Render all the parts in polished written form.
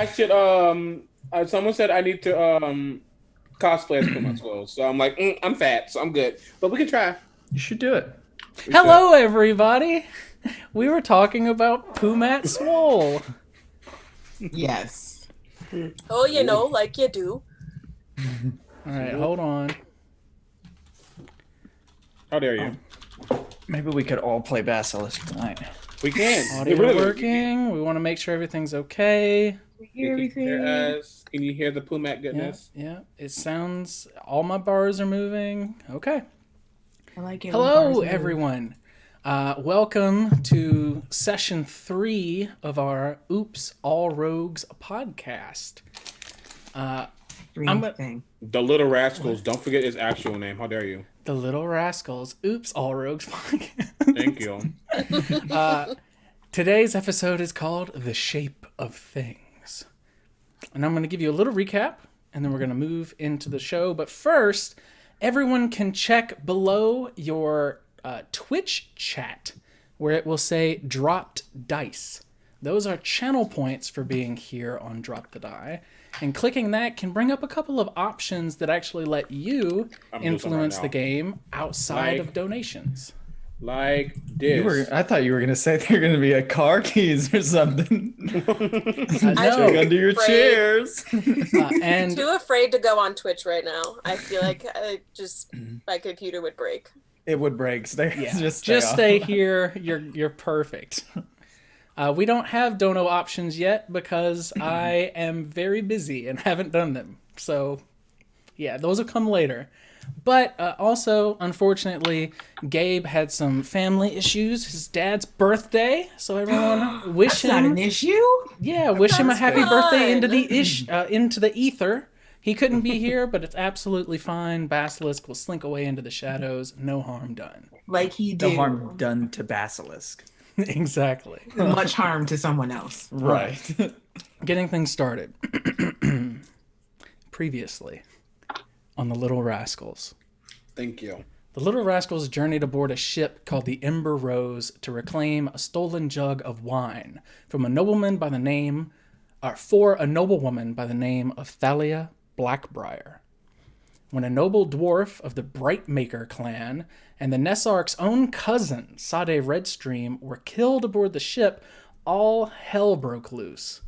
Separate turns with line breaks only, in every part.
I should someone said I need to cosplay as Puma as well. So I'm like, I'm fat, so I'm good. But we can try.
You should do it.
Hello, everybody. We were talking about Pumat Swole.
Yes.
Oh, like you do.
All right, hold on.
How dare you?
Maybe we could all play Basilisk tonight.
We can.
Audio
Really,
working. We want to make sure everything's okay.
We hear everything.
Can you hear the Pumat goodness?
Yeah. It sounds. All my bars are moving. Okay.
I like it.
Hello, everyone. Welcome to session 3 of our Oops All Rogues podcast.
Thing.
The Little Rascals. Don't forget his actual name. How dare you?
The Little Rascals. Oops All Rogues podcast.
Thank you.
Today's episode is called The Shape of Things. And I'm going to give you a little recap, and then we're going to move into the show. But first, everyone can check below your Twitch chat, where it will say Dropped Dice. Those are channel points for being here on Drop the Die. And clicking that can bring up a couple of options that actually let you influence the game outside of donations.
Like this.
I thought you were going to say they're going to be a car keys or something.
No.
Under your chairs.
And
Too afraid to go on Twitch right now. I feel like my computer would break.
It would break. Just
stay here. You're perfect. We don't have dono options yet because I am very busy and haven't done them. So, yeah, those will come later. But also, unfortunately, Gabe had some family issues. His dad's birthday, so everyone wish him.
That's not an issue.
Yeah, wish him a happy
fun.
birthday into the ether. He couldn't be here, but it's absolutely fine. Basilisk will slink away into the shadows. No harm done.
Like he did.
No harm done to Basilisk.
Exactly.
Much harm to someone else.
Right.
Getting things started. Previously on the Little Rascals.
Thank you.
The Little Rascals journeyed aboard a ship called the Ember Rose to reclaim a stolen jug of wine from a nobleman by the name, for a noblewoman by the name of Thalia Blackbriar. When a noble dwarf of the Brightmaker clan and the Nessark's own cousin, Sade Redstream, were killed aboard the ship, all hell broke loose.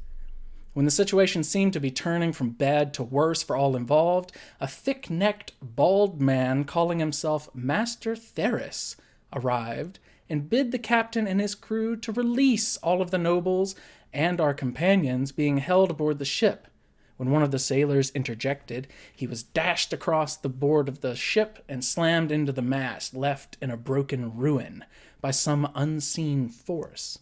When the situation seemed to be turning from bad to worse for all involved, a thick-necked, bald man calling himself Master Theris arrived and bid the captain and his crew to release all of the nobles and our companions being held aboard the ship. When one of the sailors interjected, he was dashed across the board of the ship and slammed into the mast, left in a broken ruin by some unseen force.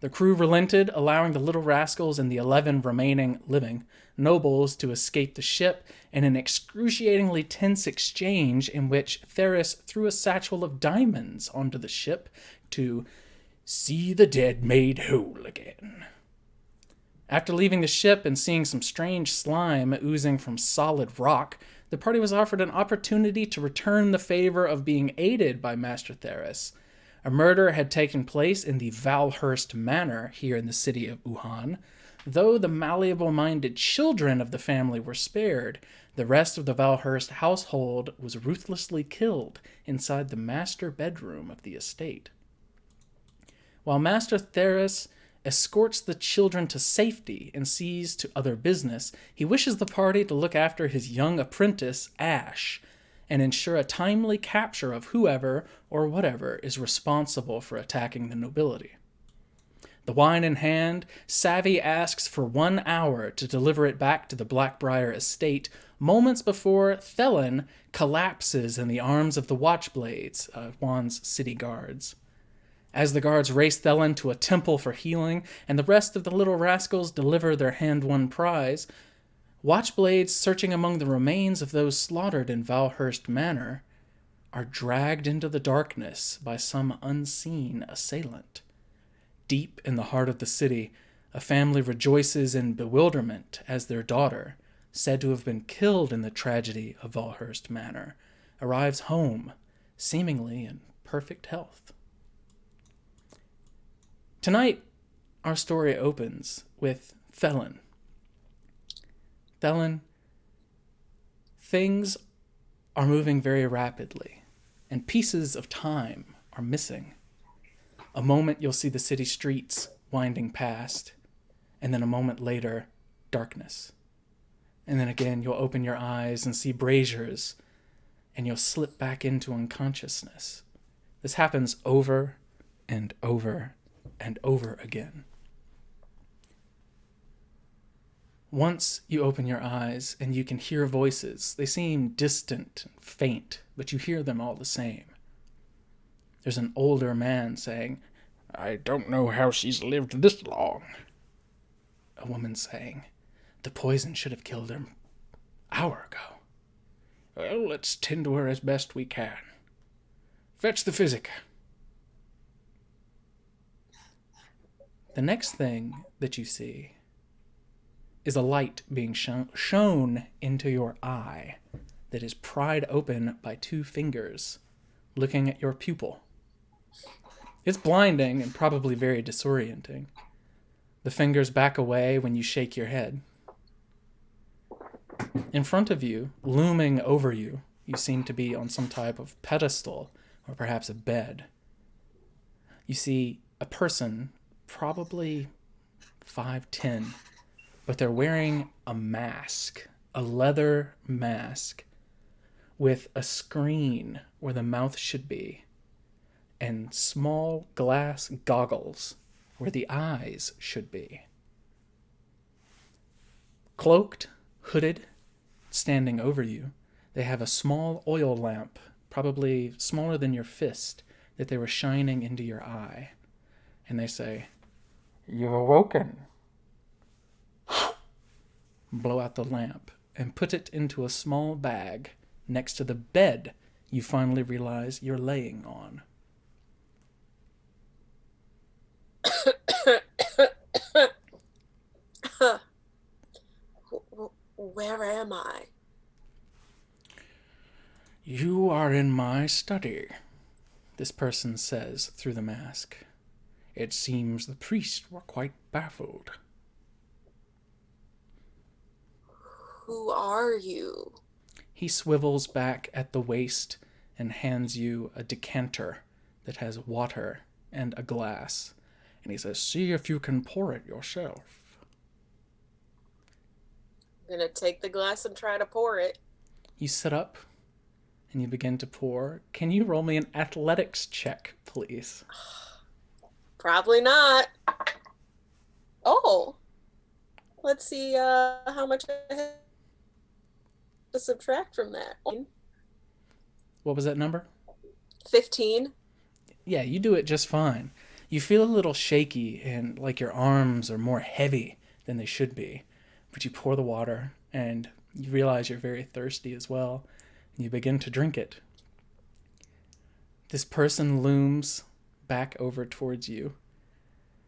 The crew relented, allowing the Little Rascals and the 11 remaining living nobles to escape the ship in an excruciatingly tense exchange in which Theris threw a satchel of diamonds onto the ship to see the dead made whole again. After leaving the ship and seeing some strange slime oozing from solid rock, the party was offered an opportunity to return the favor of being aided by Master Theris. A murder had taken place in the Valhurst Manor here in the city of Wuhan. Though the malleable-minded children of the family were spared, the rest of the Valhurst household was ruthlessly killed inside the master bedroom of the estate. While Master Theris escorts the children to safety and sees to other business, he wishes the party to look after his young apprentice, Ash, and ensure a timely capture of whoever or whatever is responsible for attacking the nobility. The wine in hand, Savvy asks for 1 hour to deliver it back to the Blackbriar estate, moments before Thelen collapses in the arms of the Watchblades, Juan's city guards. As the guards race Thelen to a temple for healing, and the rest of the Little Rascals deliver their hand-won prize, Watchblades searching among the remains of those slaughtered in Valhurst Manor are dragged into the darkness by some unseen assailant. Deep in the heart of the city, a family rejoices in bewilderment as their daughter, said to have been killed in the tragedy of Valhurst Manor, arrives home, seemingly in perfect health. Tonight, our story opens with Thelen. Thelen, things are moving very rapidly, and pieces of time are missing. A moment you'll see the city streets winding past, and then a moment later, darkness. And then again, you'll open your eyes and see braziers, and you'll slip back into unconsciousness. This happens over and over and over again. Once you open your eyes and you can hear voices. They seem distant and faint, but you hear them all the same. There's an older man saying, "I don't know how she's lived this long." A woman saying, "The poison should have killed her an hour ago." "Well, let's tend to her as best we can. Fetch the physic." The next thing that you see is a light being shown into your eye that is pried open by 2 fingers looking at your pupil. It's blinding and probably very disorienting. The fingers back away when you shake your head. In front of you, looming over you, you seem to be on some type of pedestal or perhaps a bed. You see a person, probably 5'10", but they're wearing a mask, a leather mask, with a screen where the mouth should be, and small glass goggles where the eyes should be. Cloaked, hooded, standing over you, they have a small oil lamp, probably smaller than your fist, that they were shining into your eye. And they say, "You've awoken." Blow out the lamp and put it into a small bag next to the bed you finally realize you're laying on.
Where am I?
"You are in my study," this person says through the mask. "It seems the priests were quite baffled."
Who are you?
He swivels back at the waist and hands you a decanter that has water and a glass. And he says, "See if you can pour it yourself."
I'm gonna take the glass and try to pour it.
You sit up and you begin to pour. Can you roll me an athletics check, please?
Probably not. Oh. Let's see how much I have to subtract from that.
What was that number?
15.
Yeah, you do it just fine. You feel a little shaky and like your arms are more heavy than they should be. But you pour the water and you realize you're very thirsty as well. And you begin to drink it. This person looms back over towards you,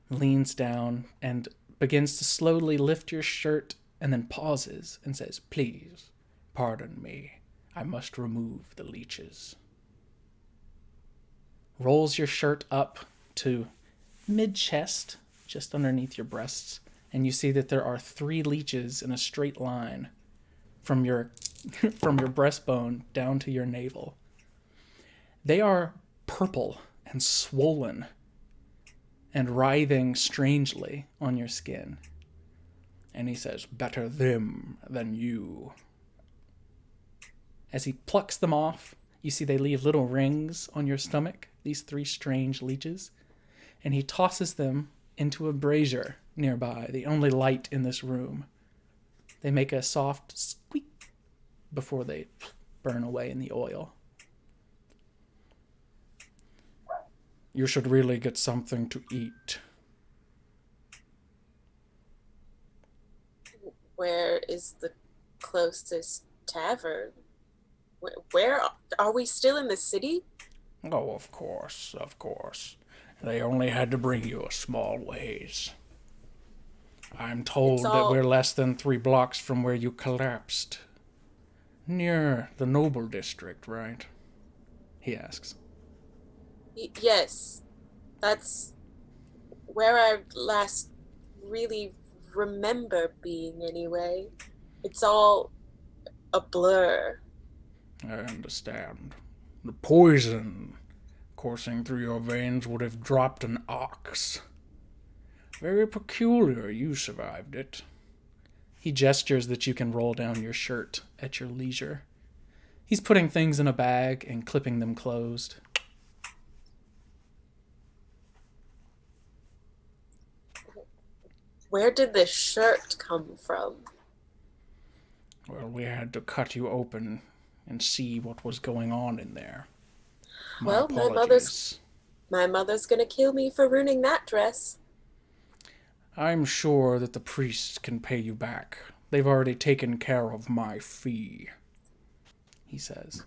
leans down and begins to slowly lift your shirt and then pauses and says, "Please, pardon me. I must remove the leeches." Rolls your shirt up to mid-chest, just underneath your breasts, and you see that there are 3 leeches in a straight line from your breastbone down to your navel. They are purple and swollen and writhing strangely on your skin. And he says, "Better them than you." As he plucks them off, you see they leave little rings on your stomach, these 3 strange leeches, and he tosses them into a brazier nearby, the only light in this room. They make a soft squeak before they burn away in the oil. "You should really get something to eat."
Where is the closest tavern? Where are we still in the city?
"Oh, of course, of course. They only had to bring you a small ways. I'm told that we're less than 3 blocks from where you collapsed. Near the Noble District, right?" he asks.
Yes. That's where I last really, remember being anyway. It's all a blur.
I understand. The poison coursing through your veins would have dropped an ox. Very peculiar you survived it. He gestures that you can roll down your shirt at your leisure. He's putting things in a bag and clipping them closed.
Where did this shirt come from?
Well, we had to cut you open and see what was going on in there.
Well, my mother's gonna kill me for ruining that dress.
I'm sure that the priests can pay you back. They've already taken care of my fee, he says.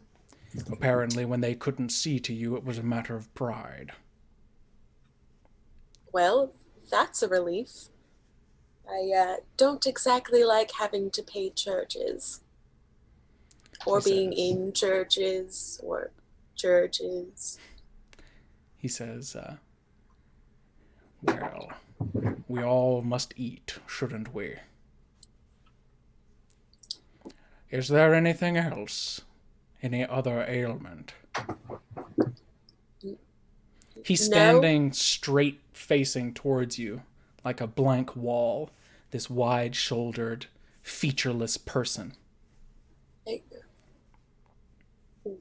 Apparently, when they couldn't see to you, it was a matter of pride.
Well, that's a relief. I don't exactly like having to pay churches. Or being in churches, or churches.
He says, well, we all must eat, shouldn't we? Is there anything else? Any other ailment? He's standing straight facing towards you, like a blank wall, this wide-shouldered, featureless person.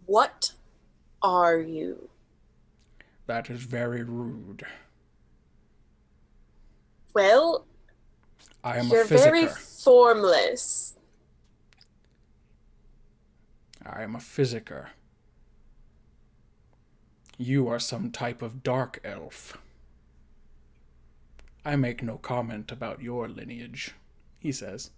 What are you?
That is very rude.
Well,
I am
you're
a physiker.
very formless.
I am a physiker. You are some type of dark elf. I make no comment about your lineage, he says.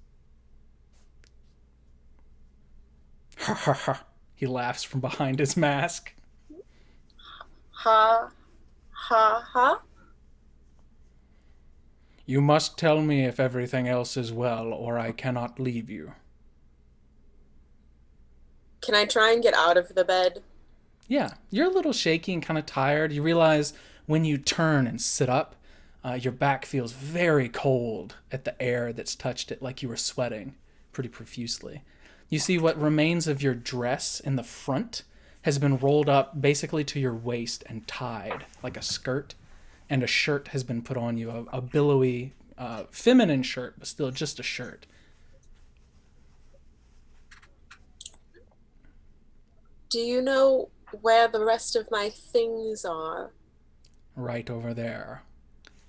Ha ha ha. He laughs from behind his mask.
Ha, ha, ha.
You must tell me if everything else is well, or I cannot leave you.
Can I try and get out of the bed?
Yeah, you're a little shaky and kind of tired. You realize when you turn and sit up, your back feels very cold at the air that's touched it, like you were sweating pretty profusely. You see what remains of your dress in the front has been rolled up basically to your waist and tied like a skirt, and a shirt has been put on you, a billowy, feminine shirt, but still just a shirt.
Do you know where the rest of my things are?
Right over there.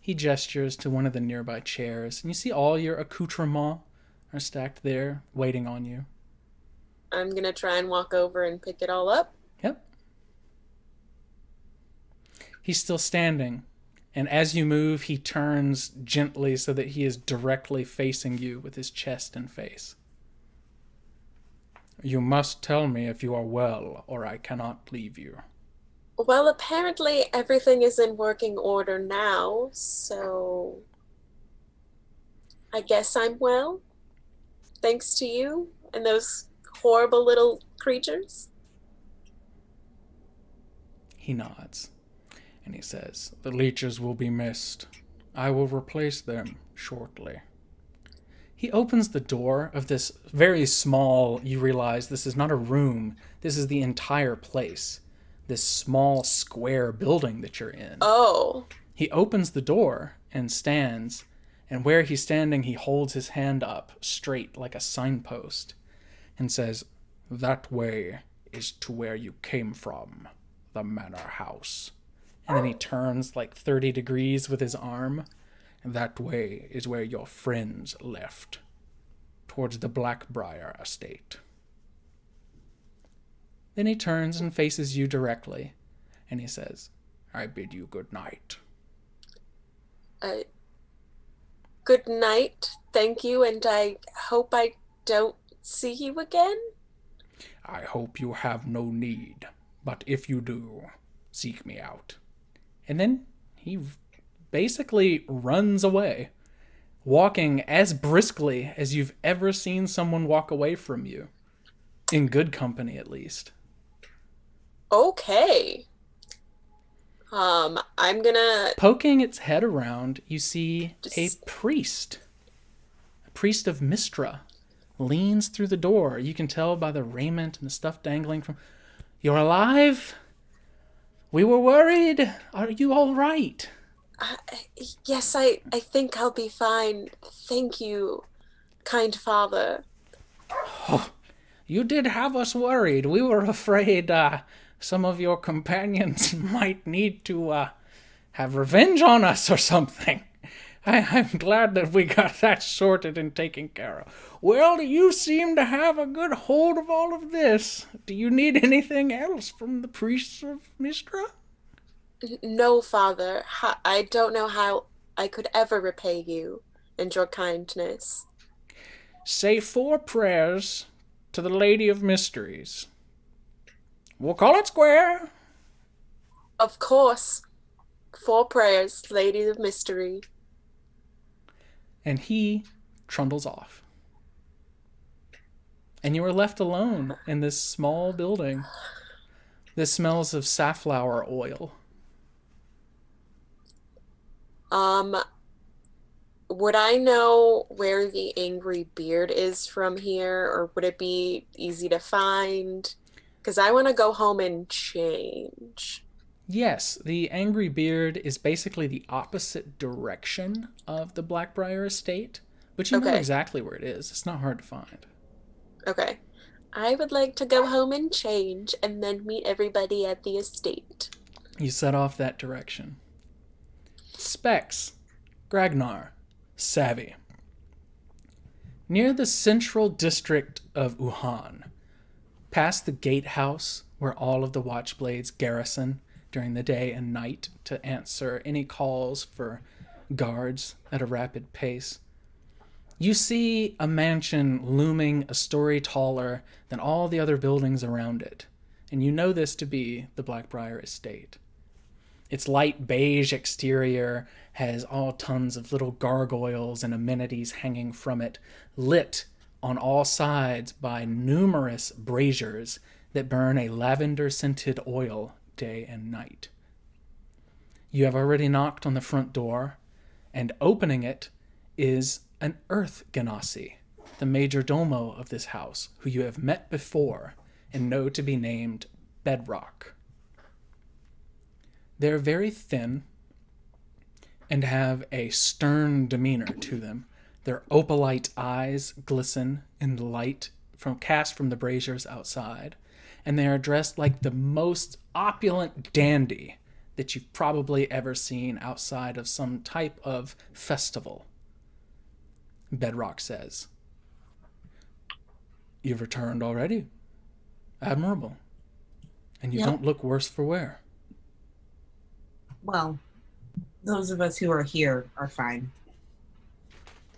He gestures to one of the nearby chairs, and you see all your accoutrements are stacked there, waiting on you.
I'm gonna try and walk over and pick it all up.
Yep. He's still standing, and as you move, he turns gently so that he is directly facing you with his chest and face. You must tell me if you are well, or I cannot leave you.
Well, apparently everything is in working order now, so I guess I'm well. Thanks to you and those horrible little creatures.
He nods, and he says, the leeches will be missed. I will replace them shortly. He opens the door of this very small, you realize this is not a room, this is the entire place. This small square building that you're in.
Oh.
He opens the door and stands, and where he's standing, he holds his hand up straight like a signpost and says, that way is to where you came from, the manor house. And then he turns like 30 degrees with his arm. That way is where your friends left, towards the Blackbriar estate. Then he turns and faces you directly, and he says, I bid you good night.
Good night, thank you, and I hope I don't see you again.
I hope you have no need, but if you do, seek me out. And then he basically runs away, walking as briskly as you've ever seen someone walk away from you. In good company, at least.
Okay. I'm gonna...
Poking its head around, you see a priest priest of Mistra leans through the door. You can tell by the raiment and the stuff dangling from... You're alive? We were worried. Are you all right?
Yes, I think I'll be fine. Thank you, kind father.
You did have us worried. We were afraid some of your companions might need to have revenge on us or something. I'm glad that we got that sorted and taken care of. Well, you seem to have a good hold of all of this. Do you need anything else from the priests of Mistra?
No, father. I don't know how I could ever repay you and your kindness.
Say 4 prayers to the Lady of Mysteries. We'll call it square.
Of course. 4 prayers, Lady of Mystery.
And he trundles off. And you are left alone in this small building. This smells of safflower oil.
Would I know where the angry beard is from here, or would it be easy to find? Because I want to go home and change.
Yes, the Angry Beard is basically the opposite direction of the Blackbriar estate, but you know
Okay.
exactly where it is. It's not hard to find.
Okay. I would like to go home and change and then meet everybody at the estate.
You set off that direction. Specs, Gragnar, Savvy. Near the central district of Wuhan, past the gatehouse where all of the Watchblades garrison during the day and night to answer any calls for guards at a rapid pace, you see a mansion looming a story taller than all the other buildings around it, and you know this to be the Blackbriar estate. Its light beige exterior has all tons of little gargoyles and amenities hanging from it, lit on all sides by numerous braziers that burn a lavender-scented oil day and night. You have already knocked on the front door, and opening it is an Earth Ganassi, the major domo of this house, who you have met before and know to be named Bedrock. They're very thin and have a stern demeanor to them. Their opalite eyes glisten in the light cast from the braziers outside, and they are dressed like the most opulent dandy that you've probably ever seen outside of some type of festival. Bedrock says, "You've returned already. Admirable. And you
Yep.
don't look worse for wear."
Well, those of us who are here are fine.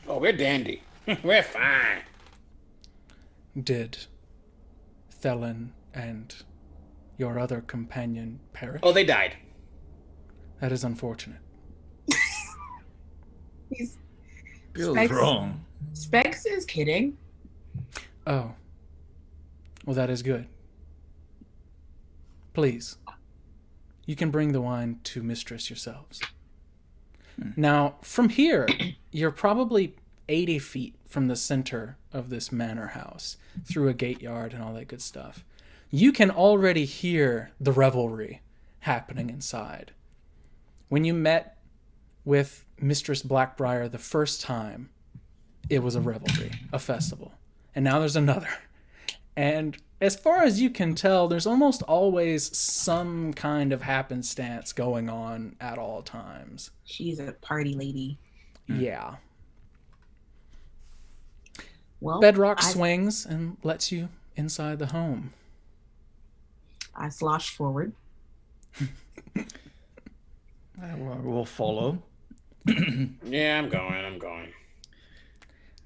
Oh, we're dandy. We're fine.
Did Thelen and your other companion perish?
Oh, they died.
That is unfortunate.
He's,
Feels
Specs-
wrong.
Specs is kidding.
Oh. Well, that is good. Please, you can bring the wine to Mistress yourselves. Now, from here, you're probably 80 feet from the center of this manor house, through a gate yard and all that good stuff. You can already hear the revelry happening inside. When you met with Mistress Blackbriar the first time, it was a revelry, a festival. And now there's another. And as far as you can tell, there's almost always some kind of happenstance going on at all times.
She's a party lady.
Yeah.
Well,
Bedrock
I
swings and lets you inside the home.
slosh forward.
We'll follow.
Yeah, I'm going.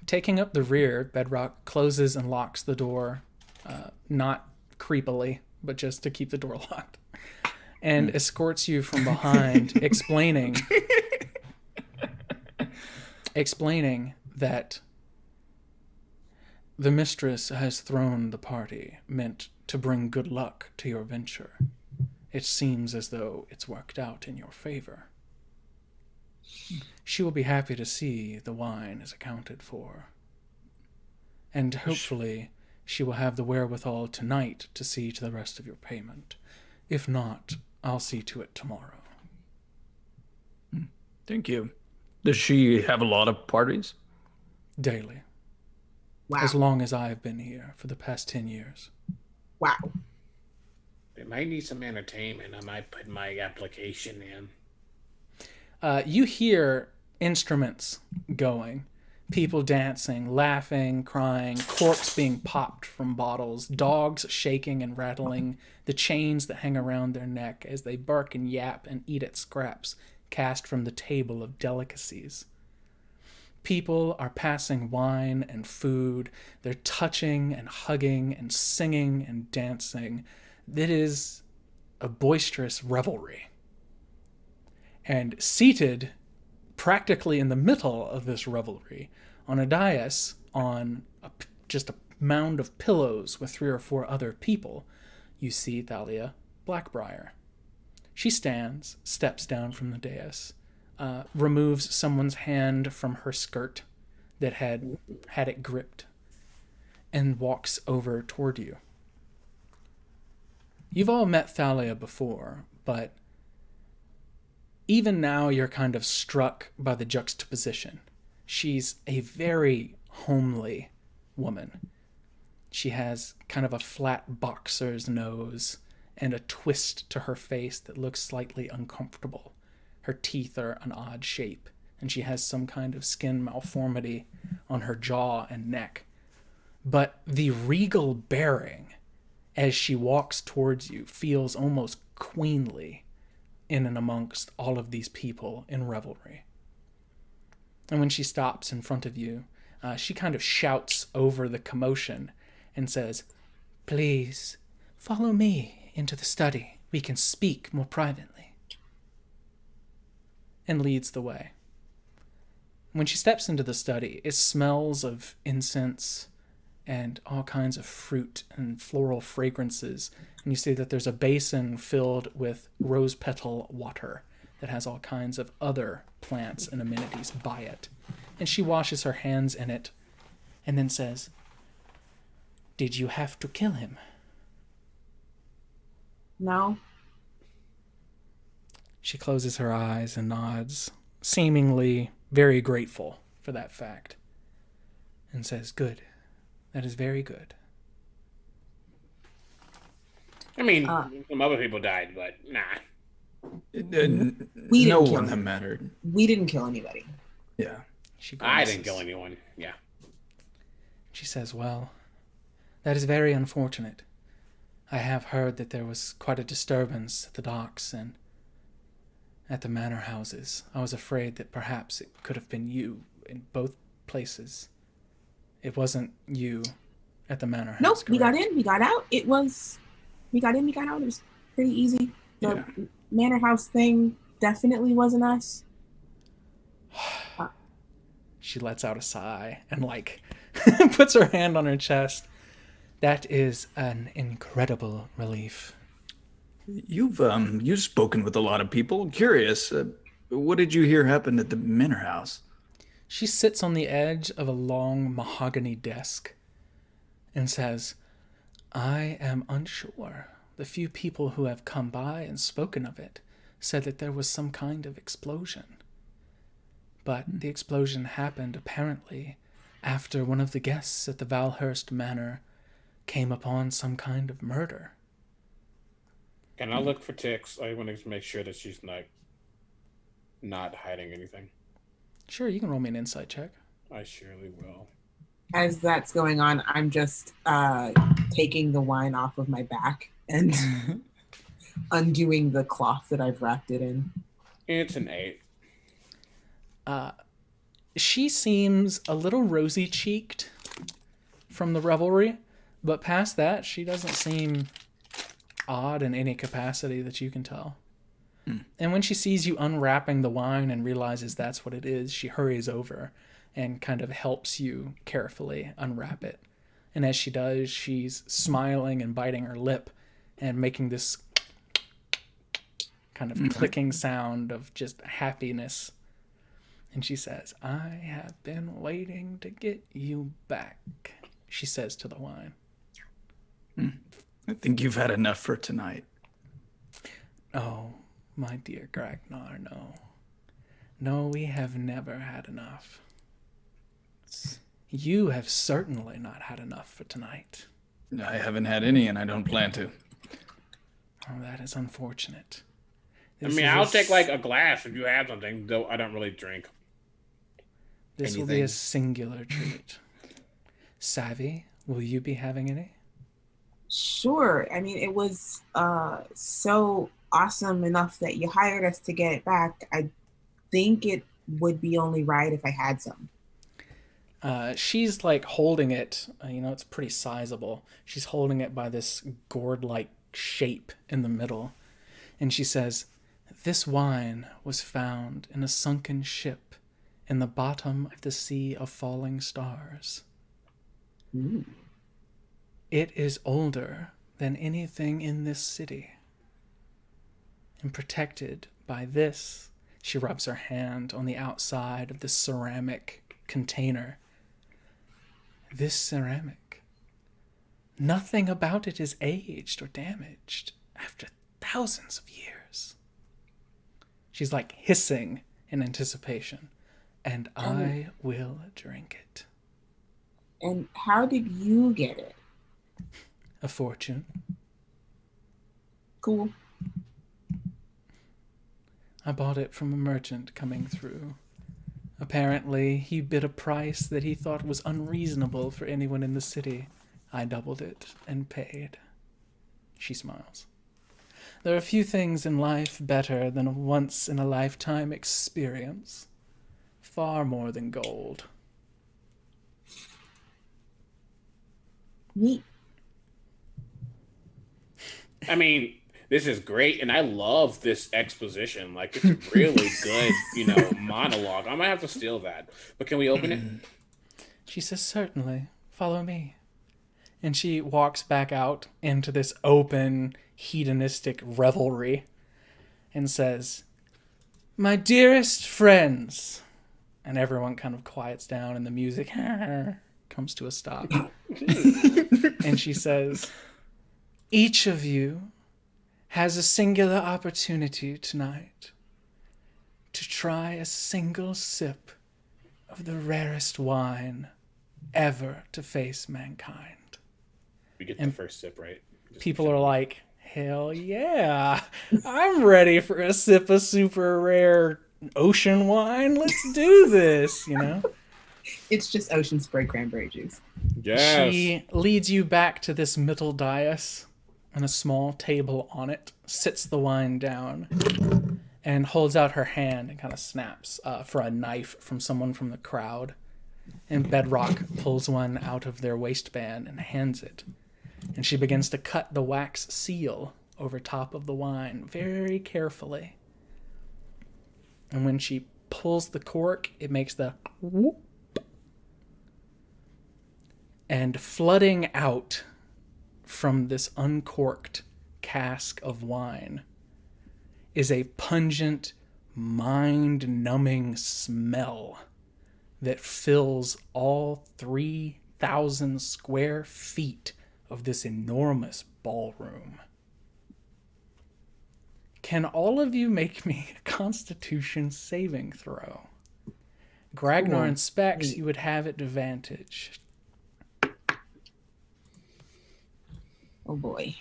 Taking up the rear, Bedrock closes and locks the door, not creepily, but just to keep the door locked, and escorts you from behind, explaining that the mistress has thrown the party meant to bring good luck to your venture. It seems as though it's worked out in your favor. She will be happy to see the wine is accounted for And hopefully she will have the wherewithal tonight to see to the rest of your payment. If not, I'll see to it tomorrow.
Thank you. Does she have a lot of parties?
Daily.
Wow.
As long as I've been here for the past 10 years.
Wow.
They might need some entertainment. I might put my application in.
You hear instruments going, people dancing, laughing, crying, corks being popped from bottles, dogs shaking and rattling the chains that hang around their neck as they bark and yap and eat at scraps cast from the table of delicacies. People are passing wine and food. They're touching and hugging and singing and dancing. It is a boisterous revelry. And seated practically in the middle of this revelry, on a dais, on just a mound of pillows with 3 or 4 other people, you see Thalia Blackbriar. She stands, steps down from the dais, removes someone's hand from her skirt that had it gripped, and walks over toward you. You've all met Thalia before, but even now you're kind of struck by the juxtaposition. She's a very homely woman. She has kind of a flat boxer's nose and a twist to her face that looks slightly uncomfortable. Her teeth are an odd shape, and she has some kind of skin malformity on her jaw and neck. But the regal bearing as she walks towards you feels almost queenly in and amongst all of these people in revelry. And when she stops in front of you, she kind of shouts over the commotion and says, "Please, follow me into the study. We can speak more privately." And leads the way. When she steps into the study, it smells of incense and all kinds of fruit and floral fragrances. And you see that there's a basin filled with rose petal water that has all kinds of other plants and amenities by it. And she washes her hands in it and then says, "Did you have to kill him?"
No.
She closes her eyes and nods, seemingly very grateful for that fact, and says, "Good. That is very good."
I mean, some other people died, but nah.
We
No
didn't
one
kill
that
him.
mattered.
We didn't kill anybody.
Yeah.
She
I
grimaces.
didn't kill anyone. Yeah.
She says, "Well, that is very unfortunate. I have heard that there was quite a disturbance at the docks and at the manor houses. I was afraid that perhaps it could have been you in both places. It wasn't you at the manor house,
Nope. We got
correct?
in. We got out. We got in. We got out. It was pretty easy. The
Yeah.
manor house thing definitely wasn't us.
She lets out a sigh and puts her hand on her chest. That is an incredible relief.
You've spoken with a lot of people. Curious, what did you hear happened at the manor house?
She sits on the edge of a long mahogany desk and says, "I am unsure. The few people who have come by and spoken of it said that there was some kind of explosion. But the explosion happened apparently after one of the guests at the Valhurst Manor came upon some kind of murder."
Can I look for ticks? I want to make sure that she's not hiding anything.
Sure, you can roll me an insight check.
I surely will.
As that's going on, I'm just taking the wine off of my back and undoing the cloth that I've wrapped it in.
It's an 8.
She seems a little rosy-cheeked from the revelry, but past that, she doesn't seem odd in any capacity that you can tell. And when she sees you unwrapping the wine and realizes that's what it is, she hurries over and kind of helps you carefully unwrap it. And as she does, she's smiling and biting her lip and making this kind of clicking sound of just happiness. And she says, "I have been waiting to get you back." she says to the wine.
I think you've had enough for tonight.
Oh, my dear Gragnar, no. No, we have never had enough. You have certainly not had enough for tonight.
I haven't had any, and I don't plan to.
Oh, that is unfortunate.
I'll take like a glass if you have something, though I don't really drink.
This will be
anything.
a singular treat. Savvy, will you be having any?
Sure. I mean, it was so awesome enough that you hired us to get it back. I think it would be only right if I had some.
She's like holding it, it's pretty sizable. She's holding it by this gourd-like shape in the middle. And she says, "This wine was found in a sunken ship in the bottom of the Sea of Falling Stars.
Ooh.
It is older than anything in this city. And protected by this," she rubs her hand on the outside of this ceramic container. "This ceramic, nothing about it is aged or damaged after thousands of years." She's like hissing in anticipation. "And I will drink it."
And how did you get it?
A fortune.
Cool.
I bought it from a merchant coming through. Apparently, he bid a price that he thought was unreasonable for anyone in the city. I doubled it and paid. She smiles. There are few things in life better than a once-in-a-lifetime experience. Far more than gold.
Neat.
I mean, this is great, and I love this exposition. Like, it's a really good, monologue. I might have to steal that. But can we open it?
She says, "Certainly. Follow me." And she walks back out into this open, hedonistic revelry and says, "My dearest friends." And everyone kind of quiets down and the music comes to a stop. And she says, "Each of you has a singular opportunity tonight to try a single sip of the rarest wine ever to face mankind."
We get the first sip, right?
People are like, "Hell yeah, I'm ready for a sip of super rare ocean wine. Let's do this,"
It's just ocean spray cranberry juice.
Yes.
She leads you back to this middle dais, and a small table on it, sits the wine down, and holds out her hand and kind of snaps for a knife from someone from the crowd. And Bedrock pulls one out of their waistband and hands it. And she begins to cut the wax seal over top of the wine very carefully. And when she pulls the cork, it makes the whoop. And flooding out from this uncorked cask of wine is a pungent, mind-numbing smell that fills all 3,000 square feet of this enormous ballroom. Can all of you make me a Constitution saving throw? Gragnar and Specs, you would have advantage.
Oh boy.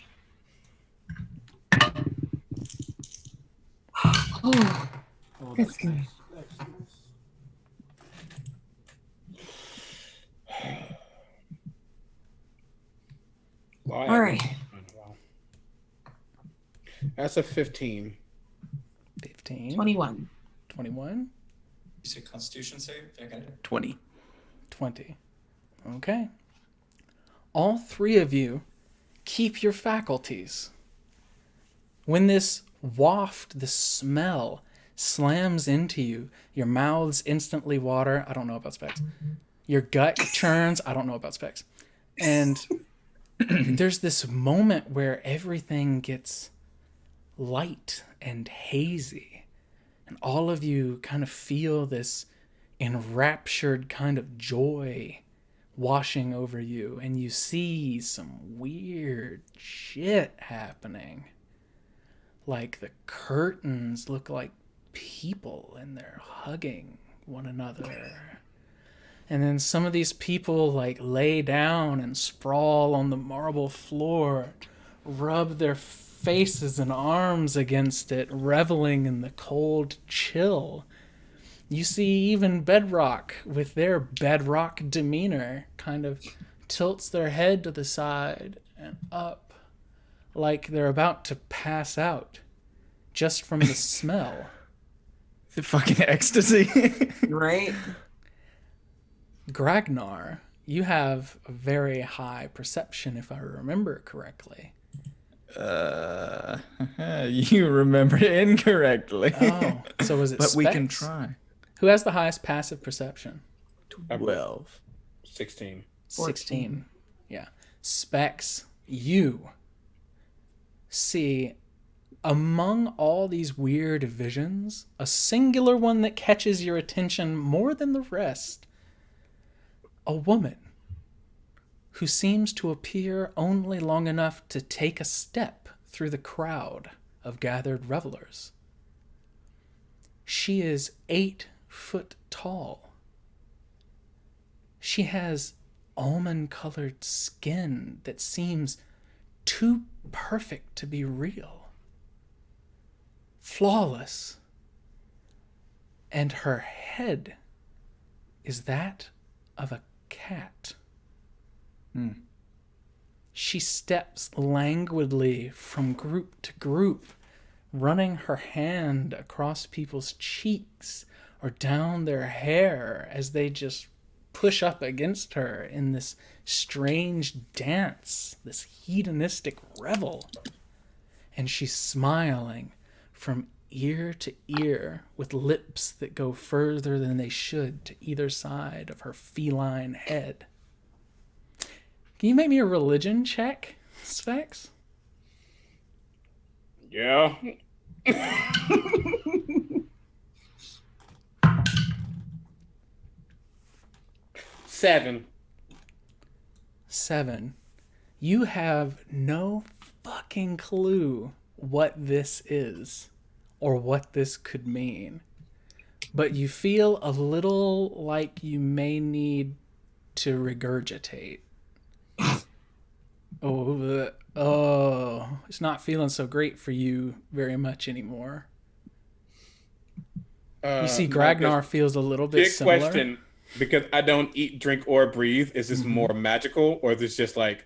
Oh, that's good. All right.
That's a 15.
15.
21.
21.
You say Constitution save? I got it.
20.
20. Okay. All three of you keep your faculties. When this waft, this smell, slams into you, your mouths instantly water. I don't know about Specs. Your gut churns. I don't know about Specs. And there's this moment where everything gets light and hazy. And all of you kind of feel this enraptured kind of joy washing over you, and you see some weird shit happening. Like the curtains look like people and they're hugging one another. And then some of these people like lay down and sprawl on the marble floor, rub their faces and arms against it, reveling in the cold chill. You see even Bedrock, with their bedrock demeanor, kind of tilts their head to the side and up, like they're about to pass out, just from the smell.
The fucking ecstasy.
Right?
Gragnar, you have a very high perception, if I remember correctly.
You remember incorrectly.
Oh, so was it
But we can
Specs?
try.
Who has the highest passive perception?
12.
16.
16. Yeah. Specs, you see among all these weird visions, a singular one that catches your attention more than the rest. A woman who seems to appear only long enough to take a step through the crowd of gathered revelers. She is 8 foot tall. She has almond-colored skin that seems too perfect to be real. Flawless. And her head is that of a cat. She steps languidly from group to group, running her hand across people's cheeks or down their hair as they just push up against her in this strange dance, this hedonistic revel. And she's smiling from ear to ear with lips that go further than they should to either side of her feline head. Can you make me a religion check, Specs?
Yeah. 7.
7. You have no fucking clue what this is or what this could mean. But you feel a little like you may need to regurgitate. It's not feeling so great for you very much anymore. You see, Gragnar feels a little bit
Big
similar.
question, because I don't eat, drink, or breathe. Is this more magical, or is this just like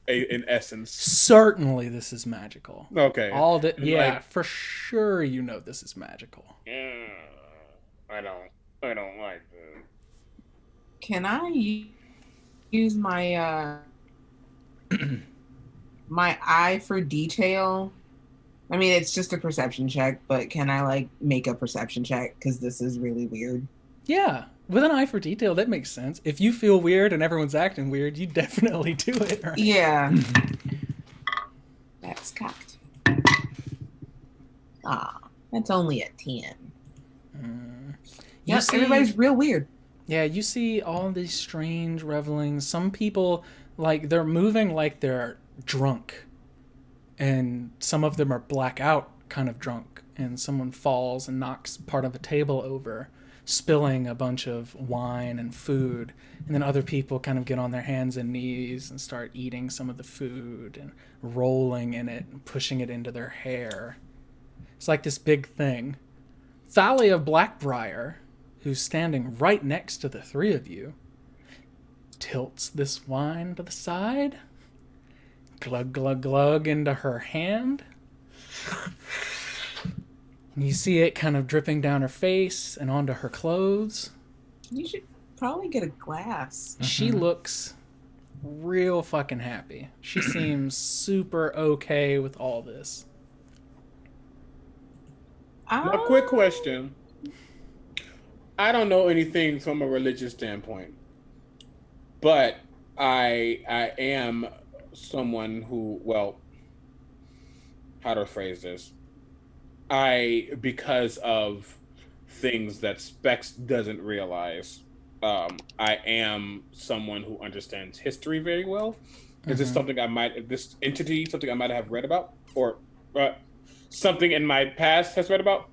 an essence?
Certainly, this is magical.
Okay.
All that, yeah,
Like-
for sure. You know this is magical.
Yeah, I don't like that.
Can I use my my eye for detail? I mean, it's just a perception check, but can I like make a perception check? Because this is really weird.
Yeah, with an eye for detail, that makes sense. If you feel weird and everyone's acting weird, you definitely do it. Right?
Yeah. That's cocked. That's only a 10. Yeah, everybody's real weird.
Yeah, you see all these strange revelings. Some people, like, they're moving like they're drunk. And some of them are blackout kind of drunk. And someone falls and knocks part of a table over, spilling a bunch of wine and food. And then other people kind of get on their hands and knees and start eating some of the food and rolling in it and pushing it into their hair. It's like this big thing. Thalia Blackbriar, who's standing right next to the three of you, tilts this wine to the side, glug, glug, glug into her hand. And you see it kind of dripping down her face and onto her clothes.
You should probably get a glass.
She looks real fucking happy. She seems super okay with all this.
A quick question. I don't know anything from a religious standpoint, but I am someone who, well, how to phrase this? Because of things that Specs doesn't realize, I am someone who understands history very well. Is this something this entity, something I might have read about, or something in my past has read about?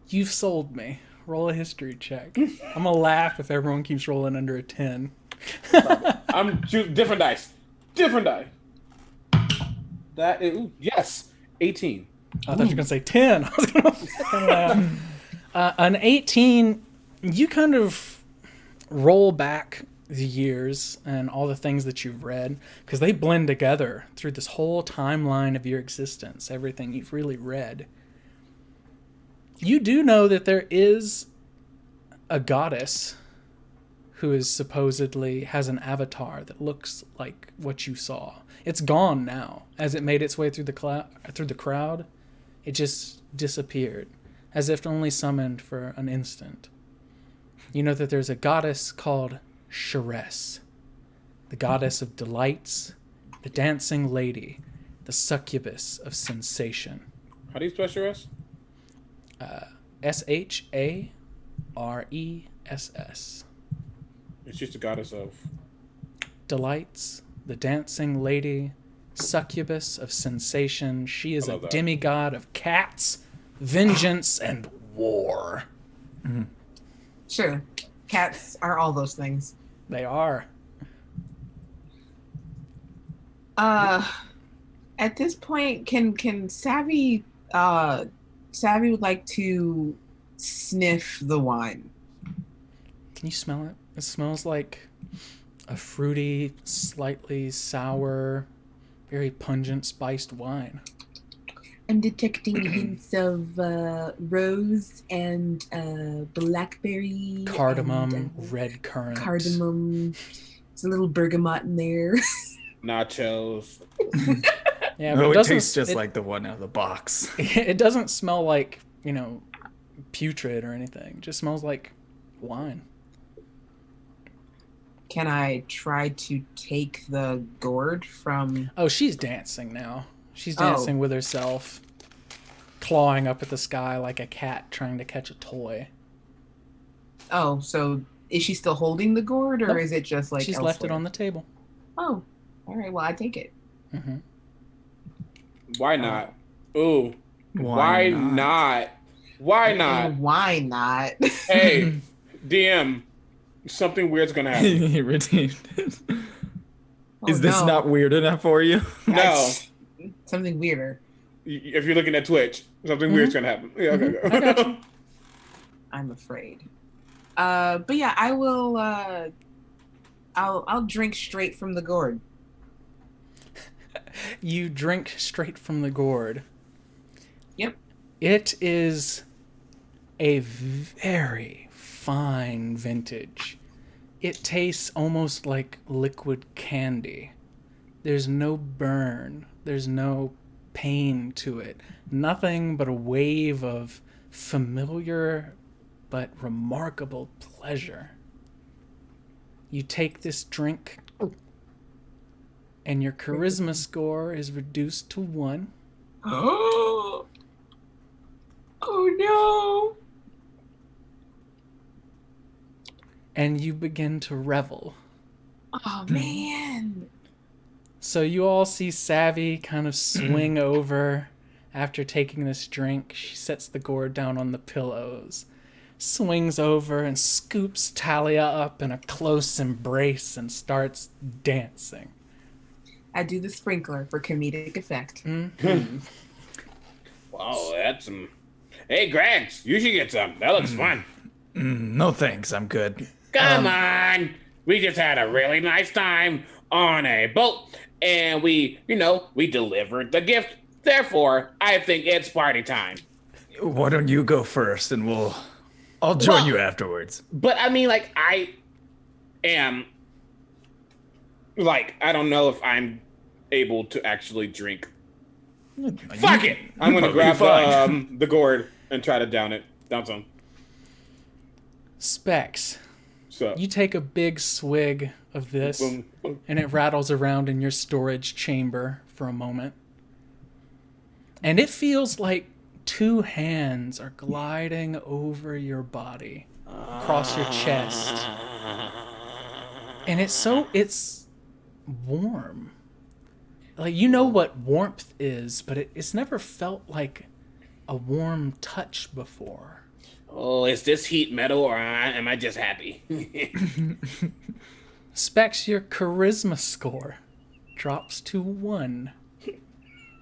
You've sold me. Roll a history check. I'm gonna laugh if everyone keeps rolling under a 10.
I'm choosing different dice. Different die. That is yes, 18.
I thought you were gonna say 10. I was gonna fucking laugh. An 18. You kind of roll back the years and all the things that you've read because they blend together through this whole timeline of your existence. Everything you've really read. You do know that there is a goddess who is supposedly has an avatar that looks like what you saw. It's gone now. As it made its way through the crowd, it just disappeared, as if only summoned for an instant. You know that there's a goddess called Sheress, the goddess of delights, the dancing lady, the succubus of sensation.
How do you spell Shiraz?
Sharess.
It's just a goddess of
Delights, the dancing lady, succubus of sensation. She is
I
a
love that.
demigod of cats, vengeance, and war.
Sure. Cats are all those things.
They are.
At this point, can Savvy would like to sniff the wine.
Can you smell it? It smells like a fruity, slightly sour, very pungent, spiced wine.
I'm detecting hints of rose and blackberry,
Cardamom,
and,
red currant.
cardamom. There's a little bergamot in there.
nachos.
Yeah, but
Oh, it
doesn't-
tastes just like the one out of the box.
It doesn't smell like, putrid or anything. It just smells like wine.
Can I try to take the gourd from?
Oh, she's dancing now. She's dancing with herself, clawing up at the sky like a cat trying to catch a toy.
Oh, so is she still holding the gourd, or
Nope.
is it just like
She's left it
elsewhere?
on the table.
Oh, all right. Well, I take it.
Hmm.
Why not? Ooh.
Why
Why not? Why not?
And why not?
Hey, DM, something weird's gonna happen.
He redeemed it.
Oh,
Is this
no.
not weird enough for you?
No,
That's something weirder.
if you're looking at Twitch, something weird's gonna happen. Yeah, okay,
I got you.
I'm afraid. But yeah, I will. I'll drink straight from the gourd.
You drink straight from the gourd.
Yep.
It is a very fine vintage. It tastes almost like liquid candy. There's no burn. There's no pain to it. Nothing but a wave of familiar but remarkable pleasure. You take this drink, and your charisma score is reduced to 1.
Oh no!
And you begin to revel.
Oh man!
So you all see Savvy kind of swing over after taking this drink. She sets the gourd down on the pillows, swings over and scoops Talia up in a close embrace and starts dancing.
I do the sprinkler for comedic effect.
Wow, that's some. Hey, Gregs, you should get some. That looks fun.
No thanks, I'm good.
Come on. We just had a really nice time on a boat, and we delivered the gift. Therefore, I think it's party time.
Why don't you go first and I'll join
Well-
you afterwards.
But I mean, like, I am, like, I don't know if I'm able to actually drink. Fuck it! I'm gonna grab the gourd and try to down some.
Specs,
So,
you take a big swig of this,
boom, boom.
and it rattles around in your storage chamber for a moment. And it feels like 2 hands are gliding over your body, across your chest. And it's warm. Like, you know what warmth is, but it's never felt like a warm touch before.
Oh, is this heat metal or am I just happy?
Specs, your charisma score drops to 1,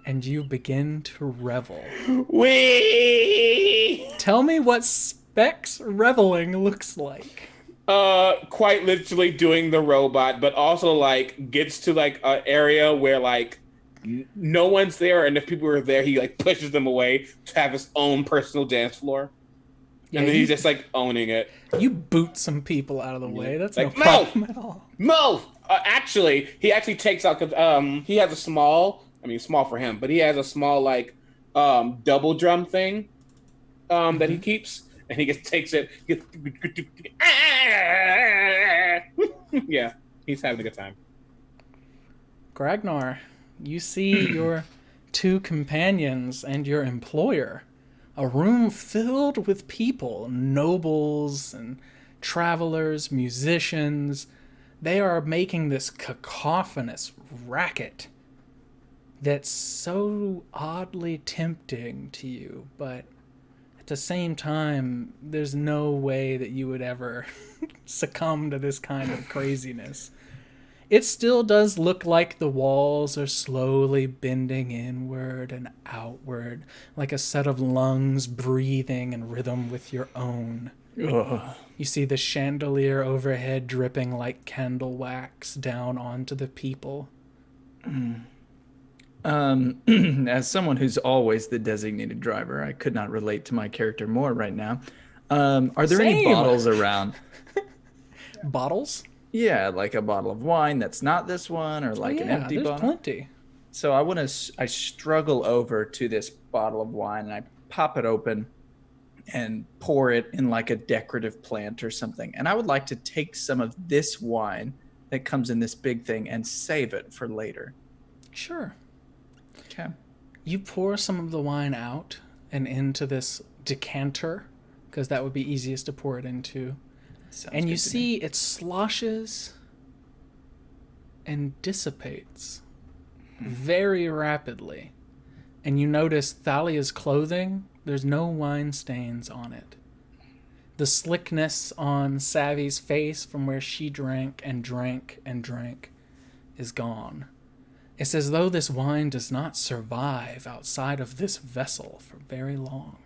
and you begin to revel.
Wee!
Tell me what Specs reveling looks like.
Quite literally doing the robot, but also like gets to like an area where like no one's there, and if people are there, he like pushes them away to have his own personal dance floor.
Yeah,
And then he's just like owning it.
You boot some people out of the way. That's
Like,
no problem at all.
Move! Actually, he actually takes out, he has a small, small for him, but he has a small, like, double drum thing that he keeps, and he just takes it. Yeah, he's having a good time.
Gragnar, you see your 2 companions and your employer. A room filled with people, nobles and travelers, musicians. They are making this cacophonous racket that's so oddly tempting to you, but at the same time, there's no way that you would ever succumb to this kind of craziness. It still does look like the walls are slowly bending inward and outward, like a set of lungs breathing in rhythm with your own.
Ugh.
You see the chandelier overhead dripping like candle wax down onto the people.
As someone who's always the designated driver, I could not relate to my character more right now. Are there any
Same.
bottles around?
Bottles?
Yeah, like a bottle of wine that's not this one, or like an empty
there's
bottle.
plenty.
So I struggle over to this bottle of wine and I pop it open and pour it in like a decorative plant or something. And I would like to take some of this wine that comes in this big thing and save it for later.
Sure.
Okay.
You pour some of the wine out and into this decanter, because that would be easiest to pour it into.
Sounds
And you
good to
see it sloshes and dissipates very rapidly. And you notice Thalia's clothing, there's no wine stains on it. The slickness on Savvy's face from where she drank and drank and drank is gone. It's as though this wine does not survive outside of this vessel for very long.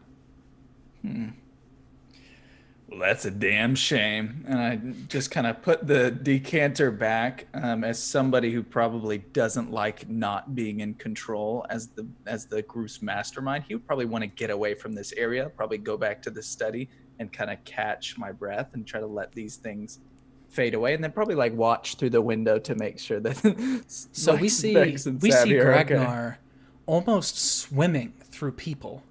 Well, that's a damn shame. And I just kind of put the decanter back as somebody who probably doesn't like not being in control as the group's mastermind. He would probably want to get away from this area, probably go back to the study and kind of catch my breath and try to let these things fade away, and then probably like watch through the window to make sure that
So
like,
we see
Specs and Savvy are
Ragnar almost swimming through people,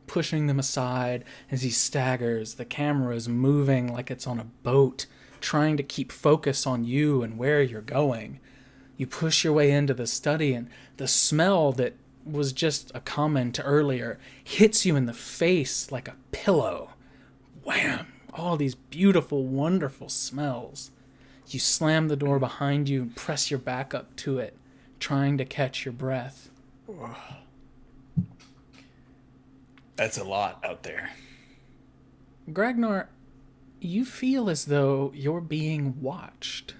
pushing them aside as he staggers. The camera is moving like it's on a boat, trying to keep focus on you and where you're going. You push your way into the study, and the smell that was just a comment earlier hits you in the face like a pillow. Wham! All these beautiful, wonderful smells. You slam the door behind you and press your back up to it, trying to catch your breath.
That's a lot out there.
Gragnar, you feel as though you're being watched.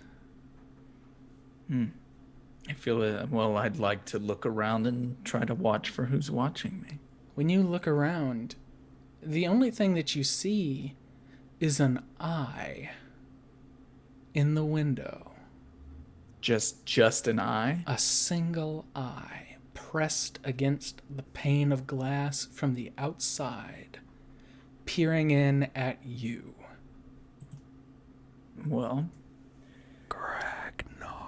I feel well, I'd like to look around and try to watch for who's watching me.
When you look around, the only thing that you see is an eye in the window.
Just an eye?
A single eye pressed against the pane of glass from the outside, peering in at you.
Well,
Gragnar.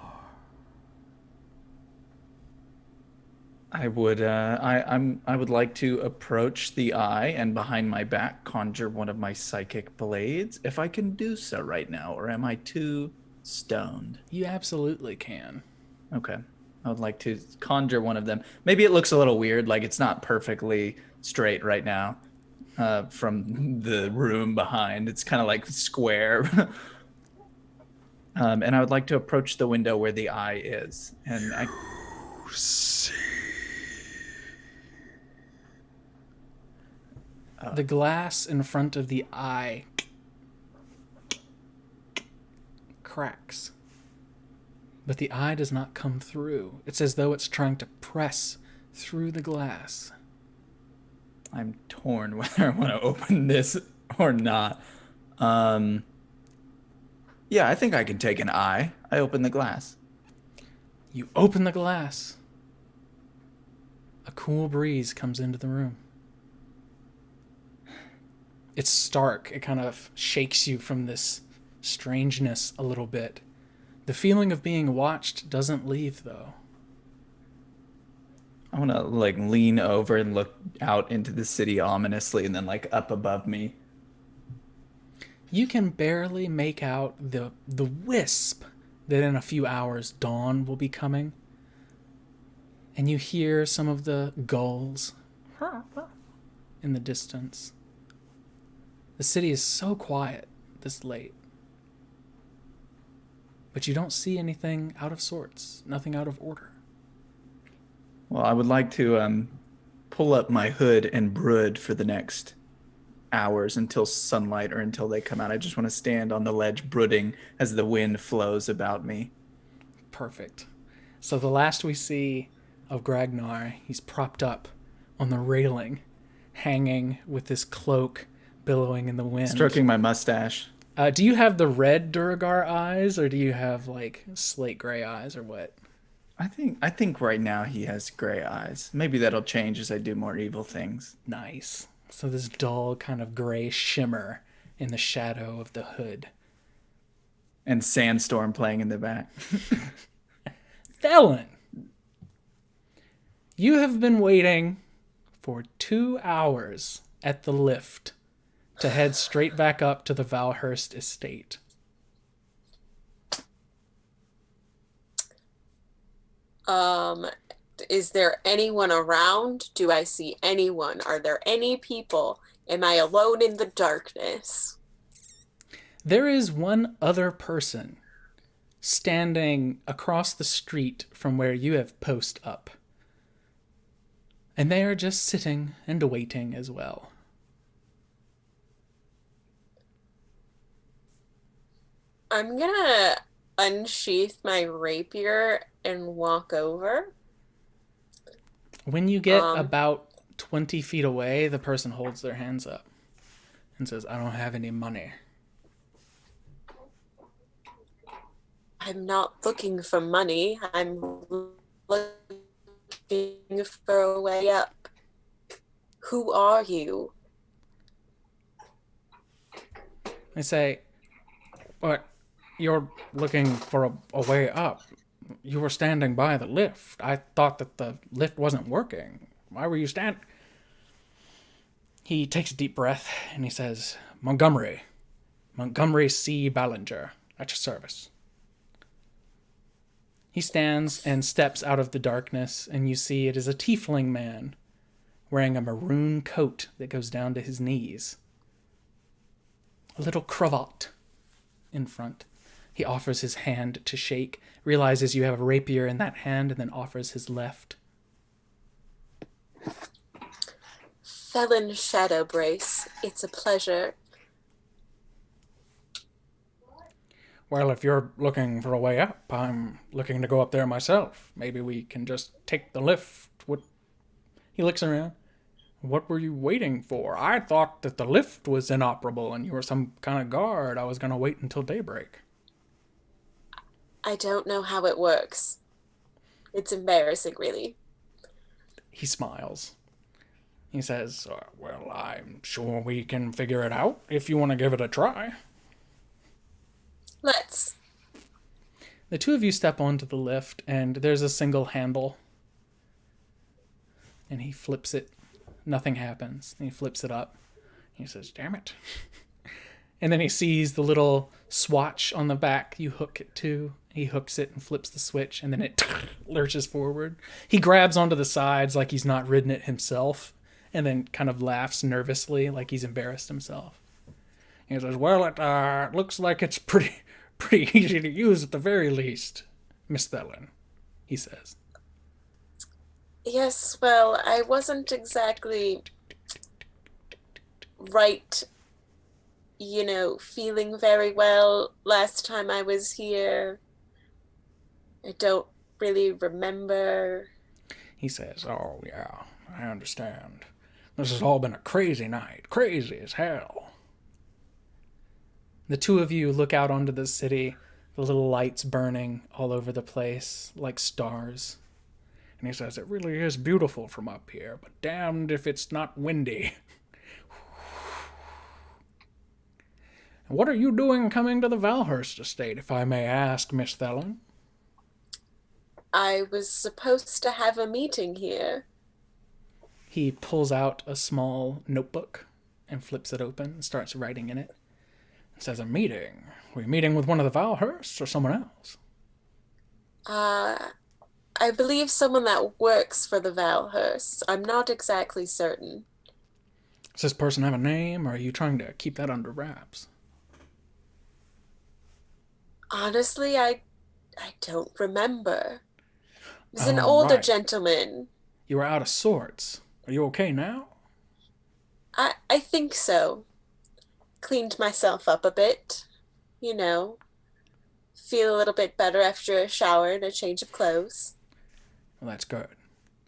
I would I would like to approach the eye and behind my back conjure one of my psychic blades, if I can do so right now, or am I too stoned?
You absolutely can.
Okay. I would like to conjure one of them. Maybe it looks a little weird, like it's not perfectly straight right now. from the room behind. It's kind of like square. And I would like to approach the window where the eye is. And I
See. The glass in front of the eye cracks. But the eye does not come through. It's as though it's trying to press through the glass.
I'm torn whether I want to open this or not. Yeah, I think I can take an eye. I open the glass.
You open the glass. A cool breeze comes into the room. It's stark. It kind of shakes you from this strangeness a little bit. The feeling of being watched doesn't leave, though.
I want to lean over and look out into the city ominously, and then up above me.
You can barely make out the wisp that in a few hours dawn will be coming. And you hear some of the gulls in the distance. The city is so quiet this late. But you don't see anything out of sorts, nothing out of order.
Well, I would like to pull up my hood and brood for the next hours until sunlight or until they come out. I just want to stand on the ledge brooding as the wind flows about me.
Perfect. So the last we see of Gragnar, he's propped up on the railing, hanging with his cloak billowing in the wind.
Stroking my mustache.
Do you have the red Duragar eyes, or do you have slate gray eyes, or what?
I think right now he has gray eyes. Maybe that'll change as I do more evil things.
Nice. So this dull kind of gray shimmer in the shadow of the hood.
And Sandstorm playing in the back.
Felon! You have been waiting for 2 hours at the lift to head straight back up to the Valhurst estate.
Is there anyone around? Do I see anyone? Are there any people? Am I alone in the darkness?
There is one other person standing across the street from where you have post up. And they are just sitting and waiting as well.
I'm gonna unsheath my rapier and walk over.
When you get about 20 feet away, the person holds their hands up and says, I don't have any money.
I'm not looking for money. I'm looking for a way up. Who are you?
I say, but you're looking for a way up. You were standing by the lift. I thought that the lift wasn't working. Why were you standing? He takes a deep breath and he says, Montgomery C. Ballinger, at your service. He stands and steps out of the darkness, and you see it is a tiefling man wearing a maroon coat that goes down to his knees. A little cravat in front. He offers his hand to shake, realizes you have a rapier in that hand, and then offers his left.
Felon Shadowbrace, it's a pleasure.
Well, if you're looking for a way up, I'm looking to go up there myself. Maybe we can just take the lift. He looks around. What were you waiting for? I thought that the lift was inoperable and you were some kind of guard. I was going to wait until daybreak.
I don't know how it works. It's embarrassing, really.
He smiles. He says, well, I'm sure we can figure it out if you want to give it a try.
Let's.
The two of you step onto the lift, and there's a single handle. And he flips it. Nothing happens. And he flips it up. He says, damn it. And then he sees the little swatch on the back you hook it to. He hooks it and flips the switch, and then it lurches forward. He grabs onto the sides like he's not ridden it himself, and then kind of laughs nervously, like he's embarrassed himself. He says, well, it looks like it's pretty easy to use at the very least, Miss Thelen, he says.
Yes, well, I wasn't exactly right, feeling very well last time I was here. I don't really remember.
He says, oh, yeah, I understand. This has all been a crazy night. Crazy as hell. The two of you look out onto the city, the little lights burning all over the place like stars. And he says, it really is beautiful from up here, but damned if it's not windy. And what are you doing coming to the Valhurst estate, if I may ask, Miss Thelen?
I was supposed to have a meeting here.
He pulls out a small notebook and flips it open and starts writing in it. It says, a meeting? Were you meeting with one of the Valhursts or someone else?
I believe someone that works for the Valhurst. I'm not exactly certain.
Does this person have a name, or are you trying to keep that under wraps?
Honestly, I don't remember. It was an older
right.
gentleman.
You were out of sorts. Are you okay now?
I think so. Cleaned myself up a bit. Feel a little bit better after a shower and a change of clothes.
Well, that's good.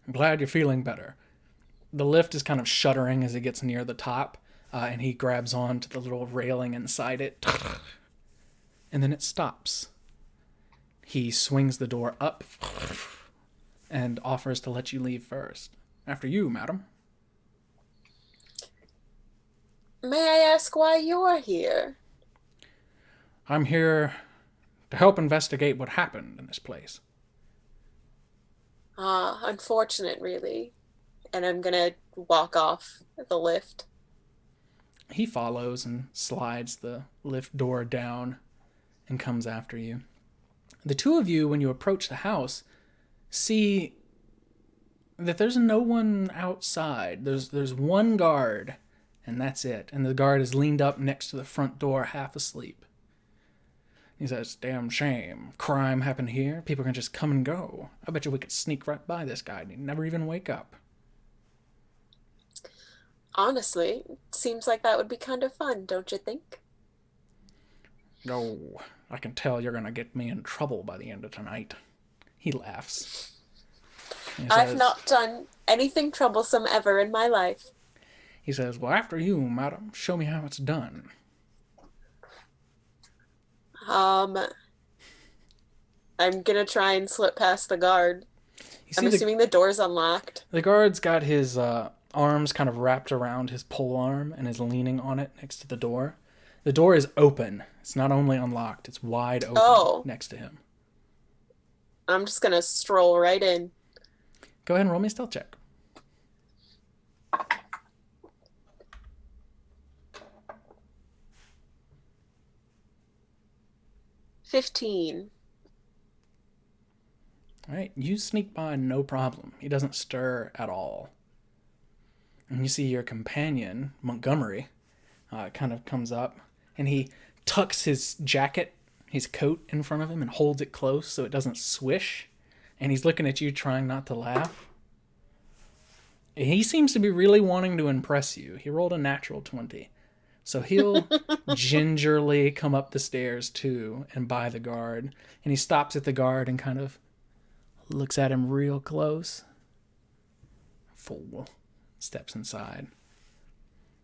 I'm glad you're feeling better. The lift is kind of shuddering as it gets near the top, and he grabs onto the little railing inside it. And then it stops. He swings the door up and offers to let you leave first. After you, madam.
May I ask why you're here?
I'm here to help investigate what happened in this place.
Unfortunate, really. And I'm gonna walk off the lift.
He follows and slides the lift door down and comes after you. The two of you, when you approach the house, see that there's no one outside. There's one guard, and that's it. And the guard is leaned up next to the front door, half asleep. He says, damn shame. Crime happened here. People can just come and go. I bet you we could sneak right by this guy and he'd never even wake up.
Honestly, it seems like that would be kind of fun, don't you think?
No, I can tell you're going to get me in trouble by the end of tonight. He laughs. He
I've
says,
not done anything troublesome ever in my life.
He says, well, after you, madam, show me how it's done.
I'm gonna try and slip past the guard. I'm assuming the door's unlocked.
The guard's got his arms kind of wrapped around his pole arm and is leaning on it next to the door. The door is open. It's not only unlocked, it's wide open next to him.
I'm just gonna stroll right in.
Go ahead and roll me a stealth check.
15.
All right, you sneak by no problem. He doesn't stir at all. And you see your companion, Montgomery, kind of comes up, and he tucks his jacket, his coat in front of him and holds it close so it doesn't swish. And he's looking at you trying not to laugh. And he seems to be really wanting to impress you. He rolled a natural 20. So he'll gingerly come up the stairs too and by the guard. And he stops at the guard and kind of looks at him real close. Fool. Steps inside.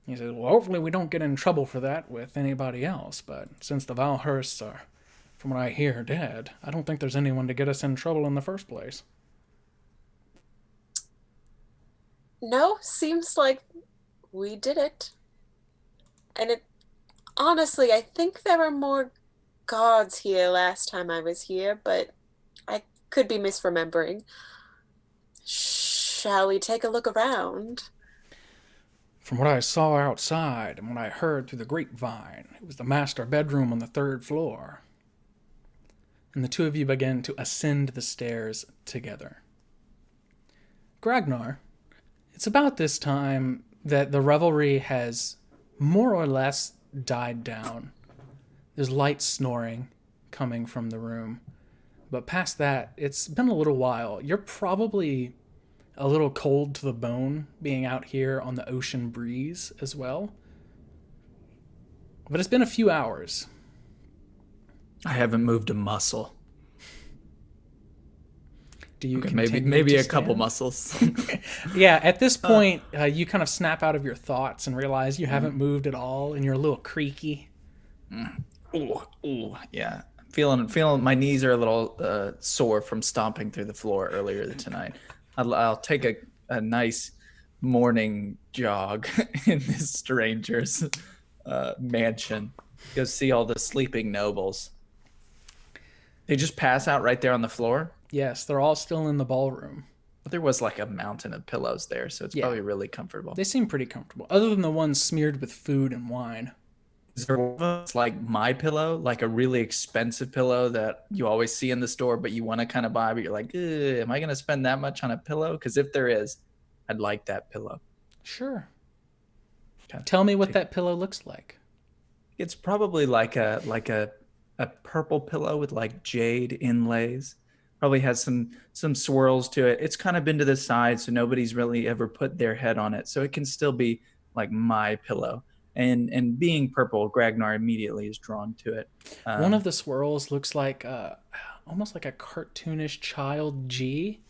He says, well, hopefully we don't get in trouble for that with anybody else. But since the Valhursts are, from what I hear, dead, I don't think there's anyone to get us in trouble in the first place.
No, seems like we did it. And honestly, I think there were more gods here last time I was here, but I could be misremembering. Shall we take a look around?
From what I saw outside and what I heard through the grapevine, it was the master bedroom on the 3rd floor. And the two of you begin to ascend the stairs together. Gragnar It's about this time that the revelry has more or less died down. There's light snoring coming from the room. But past that, it's been a little while. You're probably a little cold to the bone being out here on the ocean breeze as well. But it's been a few hours.
I haven't moved a muscle.
Do you
Okay,
continue
maybe
to
a couple
stand?
muscles.
Yeah, at this point, you kind of snap out of your thoughts and realize you haven't moved at all, and you're a little creaky.
Ooh, yeah. Feeling my knees are a little sore from stomping through the floor earlier tonight. I'll take a nice morning jog in this stranger's mansion. Go see all the sleeping nobles. They just pass out right there on the floor.
Yes, they're all still in the ballroom.
But there was like a mountain of pillows there, so it's probably really comfortable.
They seem pretty comfortable, other than the ones smeared with food and wine.
Is there one that's like my pillow, like a really expensive pillow that you always see in the store, but you want to kind of buy, but you're like, am I going to spend that much on a pillow? Because if there is, I'd like that pillow.
Sure.
Okay.
Tell me what that pillow looks like.
It's probably like a purple pillow with like jade inlays. Probably has some swirls to it. It's kind of been to the side, so nobody's really ever put their head on it. So it can still be like my pillow. And being purple, Gragnar immediately is drawn to it.
One of the swirls looks like almost like a cartoonish child G,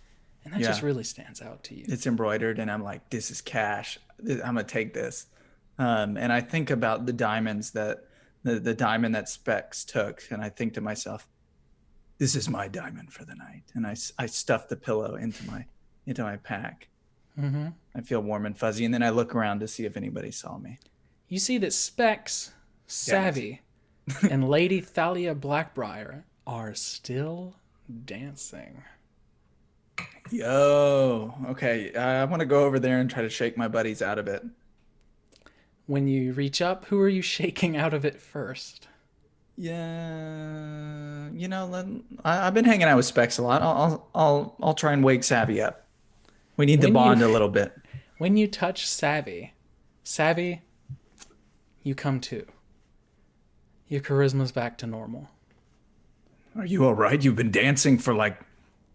and that just really stands out to you.
It's embroidered, and I'm like, this is cash. I'm gonna take this. And I think about the diamonds that the diamond that Specs took, and I think to myself, this is my diamond for the night. And I stuff the pillow into my pack.
Mm-hmm.
I feel warm and fuzzy, and then I look around to see if anybody saw me.
You see that Specs, Savvy, and Lady Thalia Blackbriar are still dancing.
Yo, okay. I want to go over there and try to shake my buddies out of it.
When you reach up, who are you shaking out of it first?
Yeah, I've been hanging out with Specs a lot. I'll try and wake Savvy up. We need to bond a little bit.
When you touch Savvy, you come to. Your charisma's back to normal.
Are you all right? You've been dancing for like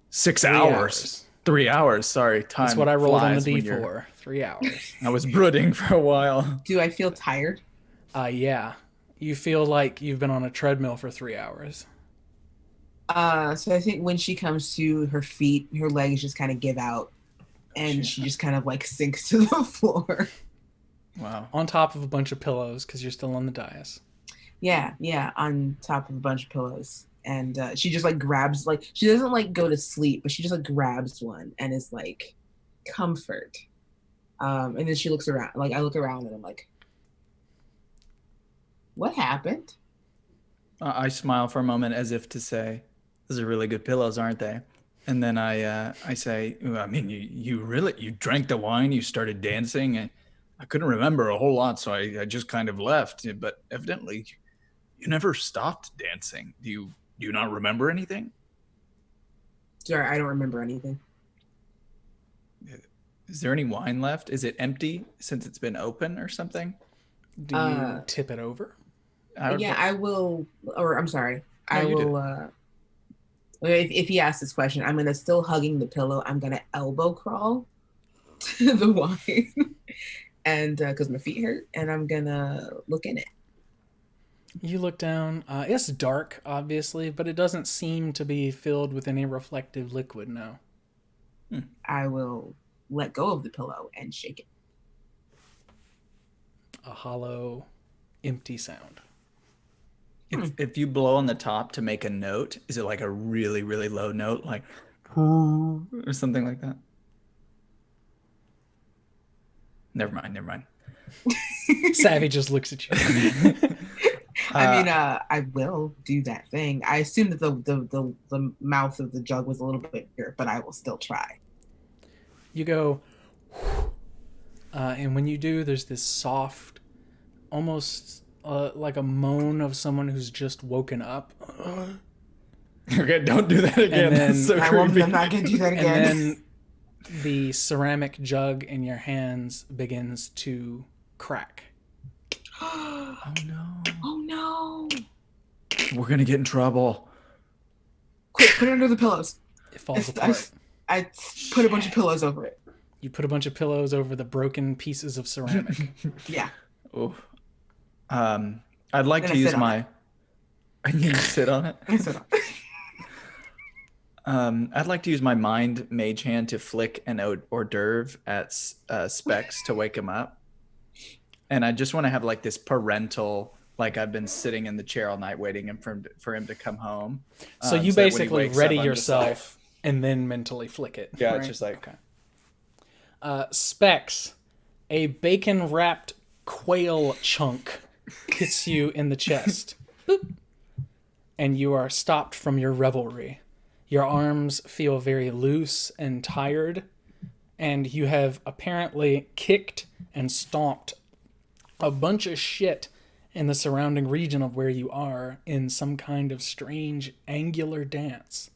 6 hours. 3 hours. Sorry, time.
That's what I rolled on the
flies when
D4. 3 hours.
I was brooding for a while.
Do I feel tired?
Yeah. You feel like you've been on a treadmill for 3 hours.
So I think when she comes to her feet, her legs just kind of give out, and she just kind of like sinks to the floor.
Wow.
On top of a bunch of pillows, because you're still on the dais.
Yeah, on top of a bunch of pillows. And she just like grabs, like, she doesn't like go to sleep, but she just like grabs one and is like, comfort. And then she looks around, like, I look around and I'm like, what happened?
I smile for a moment as if to say, those are really good pillows, aren't they? And then I say, I mean, you drank the wine, you started dancing, and I couldn't remember a whole lot, so I just kind of left. But evidently, you never stopped dancing. Do you not remember anything?
Sorry, I don't remember anything.
Is there any wine left? Is it empty since it's been open or something?
Do you tip it over?
I will, or I'm sorry.
No,
I will, if he asks this question, I'm going to, still hugging the pillow, I'm going to elbow crawl to the wine. And because my feet hurt, and I'm going to look in it.
You look down. It's dark, obviously, but it doesn't seem to be filled with any reflective liquid now.
I will let go of the pillow and shake it.
A hollow, empty sound.
If you blow on the top to make a note, is it like a really, really low note, like or something like that? Never mind.
Savvy just looks at you.
I will do that thing. I assume that the mouth of the jug was a little bit bigger, but I will still try.
You go, and when you do, there's this soft, almost like a moan of someone who's just woken up.
Okay, don't do that again.
And then,
That's so creepy.
I'm not going to do that again.
And then the ceramic jug in your hands begins to crack.
Oh no.
Oh no!
We're gonna get in trouble.
Quick, put it under the pillows.
It falls
I,
apart.
I put a bunch of pillows over it.
You put a bunch of pillows over the broken pieces of ceramic.
Yeah.
Oh. I'd like
Then
to
I
use
sit on
my. You sit on it.
I said,
I'd like to use my mind mage hand to flick an hors d'oeuvre at Specs to wake him up. And I just want to have like this parental, like I've been sitting in the chair all night waiting for him to come home.
So you
so that when he
basically
wakes
ready
up, I'm just like-
yourself and then mentally flick it.
Yeah,
right?
it's just like,
Specs, a bacon-wrapped quail chunk hits you in the chest. Boop. And you are stopped from your revelry. Your arms feel very loose and tired, and you have apparently kicked and stomped a bunch of shit in the surrounding region of where you are in some kind of strange angular dance.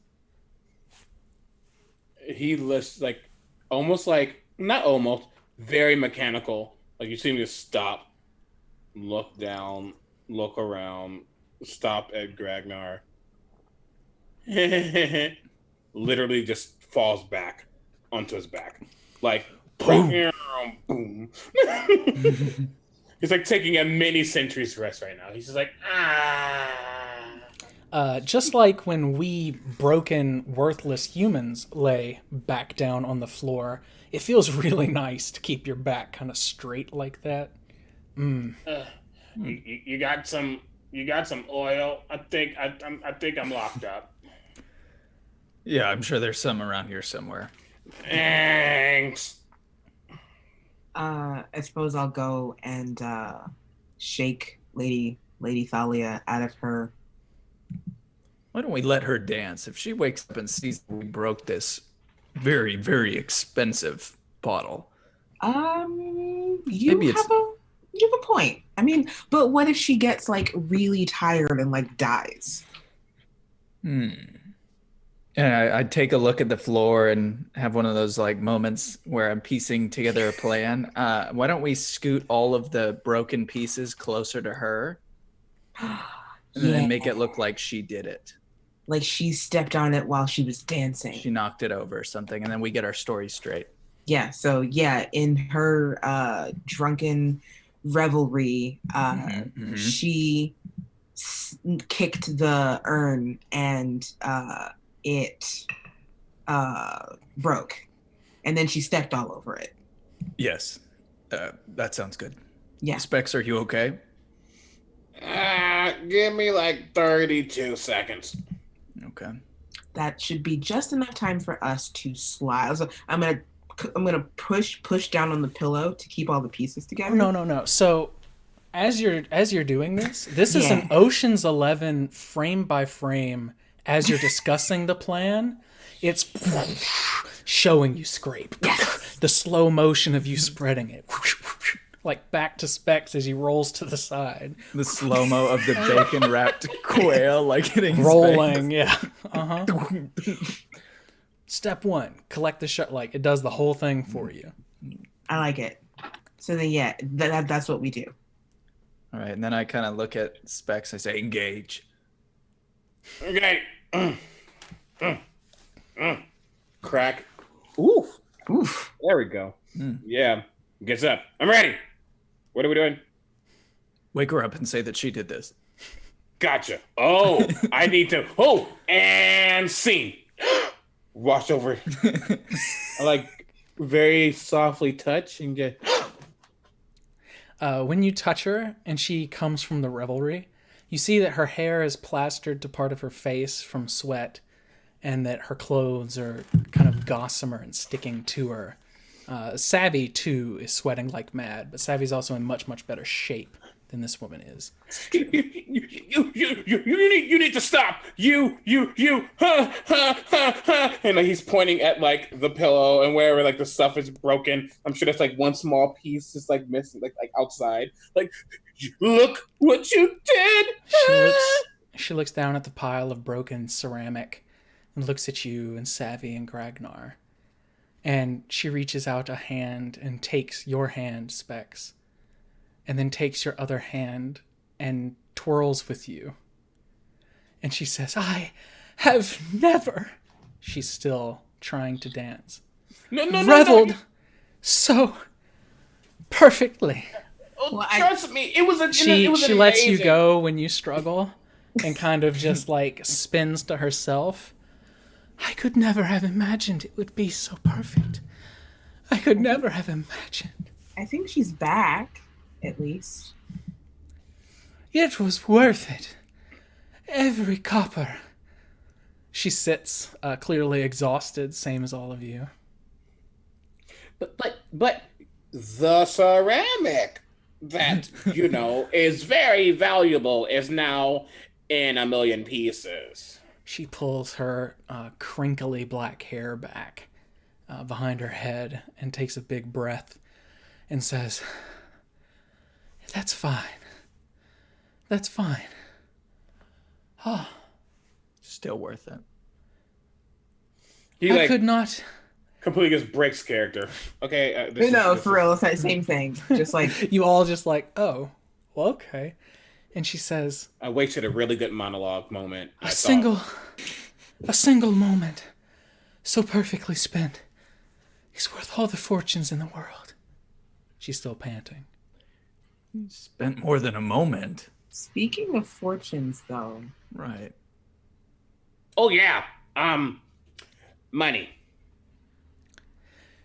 He lists not almost, very mechanical. Like you see him just stop, look down, look around, stop at Gragnar. Literally just falls back onto his back. Like boom. Boom. He's like taking a mini century's rest right now. He's just like,
Just like when we broken, worthless humans lay back down on the floor, it feels really nice to keep your back kind of straight like that.
You got some oil. I think I'm locked up.
yeah, I'm sure there's some around here somewhere.
Thanks.
I suppose I'll go and shake Lady Thalia out of her.
Why don't we let her dance? If she wakes up and sees that we broke this very, very expensive bottle.
You
Maybe
have a point. I mean, but what if she gets like really tired and like dies?
And I'd take a look at the floor and have one of those like moments where I'm piecing together a plan. Why don't we scoot all of the broken pieces closer to her and then make it look like she did it?
Like she stepped on it while she was dancing.
She knocked it over or something, and then we get our story straight.
Yeah, so yeah, in her drunken revelry, she kicked the urn and it broke. And then she stepped all over it.
Yes, that sounds good.
Yeah.
Specs, are you okay?
Give me like 32 seconds.
Okay.
That should be just enough time for us to slide. So I'm gonna push down on the pillow to keep all the pieces together.
No. So as you're doing this is an Ocean's 11 frame by frame as you're discussing the plan. It's showing you scrape.
Yes.
The slow motion of you spreading it. Like back to Specs as he rolls to the side.
The slow-mo of the bacon-wrapped quail, like hitting his
Rolling,
face.
yeah. Step 1, collect the shot. Like, it does the whole thing for you.
I like it. So then, yeah, that's what we do.
All right, and then I kind of look at Specs. I say, engage.
Okay. Crack. Oof. There we go. Yeah. Gets up. I'm ready. What are we doing?
Wake her up and say that she did this.
Gotcha. Oh, I need to. Oh, and scene. Wash over. I like very softly touch and get.
When you touch her and she comes from the revelry, you see that her hair is plastered to part of her face from sweat, and that her clothes are kind of gossamer and sticking to her. Savvy, too, is sweating like mad, but Savvy's also in much, much better shape than this woman is.
You need to stop. You. And like, he's pointing at like the pillow and wherever like the stuff is broken. I'm sure there's like one small piece just like missing, like outside. Like, look what you did.
She looks down at the pile of broken ceramic and looks at you and Savvy and Gragnar. And she reaches out a hand and takes your hand, Specs, and then takes your other hand and twirls with you. And she says, I have never, she's still trying to dance, reveled so perfectly.
Oh,
Well,
trust me, it was
She
amazing.
lets you go when you struggle and kind of just like spins to herself. I could never have imagined it would be so perfect. I could never have imagined.
I think she's back, at least.
It was worth it. Every copper. She sits, clearly exhausted, same as all of you.
But the ceramic that is very valuable is now in a million pieces.
She pulls her crinkly black hair back behind her head and takes a big breath and says, That's fine. That's fine. Oh.
Still worth it.
He
I could not.
completely just breaks character. Okay.
For real, it's that same thing. Just like
You all just like, oh, well, okay. And she says,
I wasted a really good monologue moment.
a single moment so perfectly spent is worth all the fortunes in the world. She's still panting.
Spent more than a moment.
speaking of fortunes, though.
Right.
Oh yeah. Money.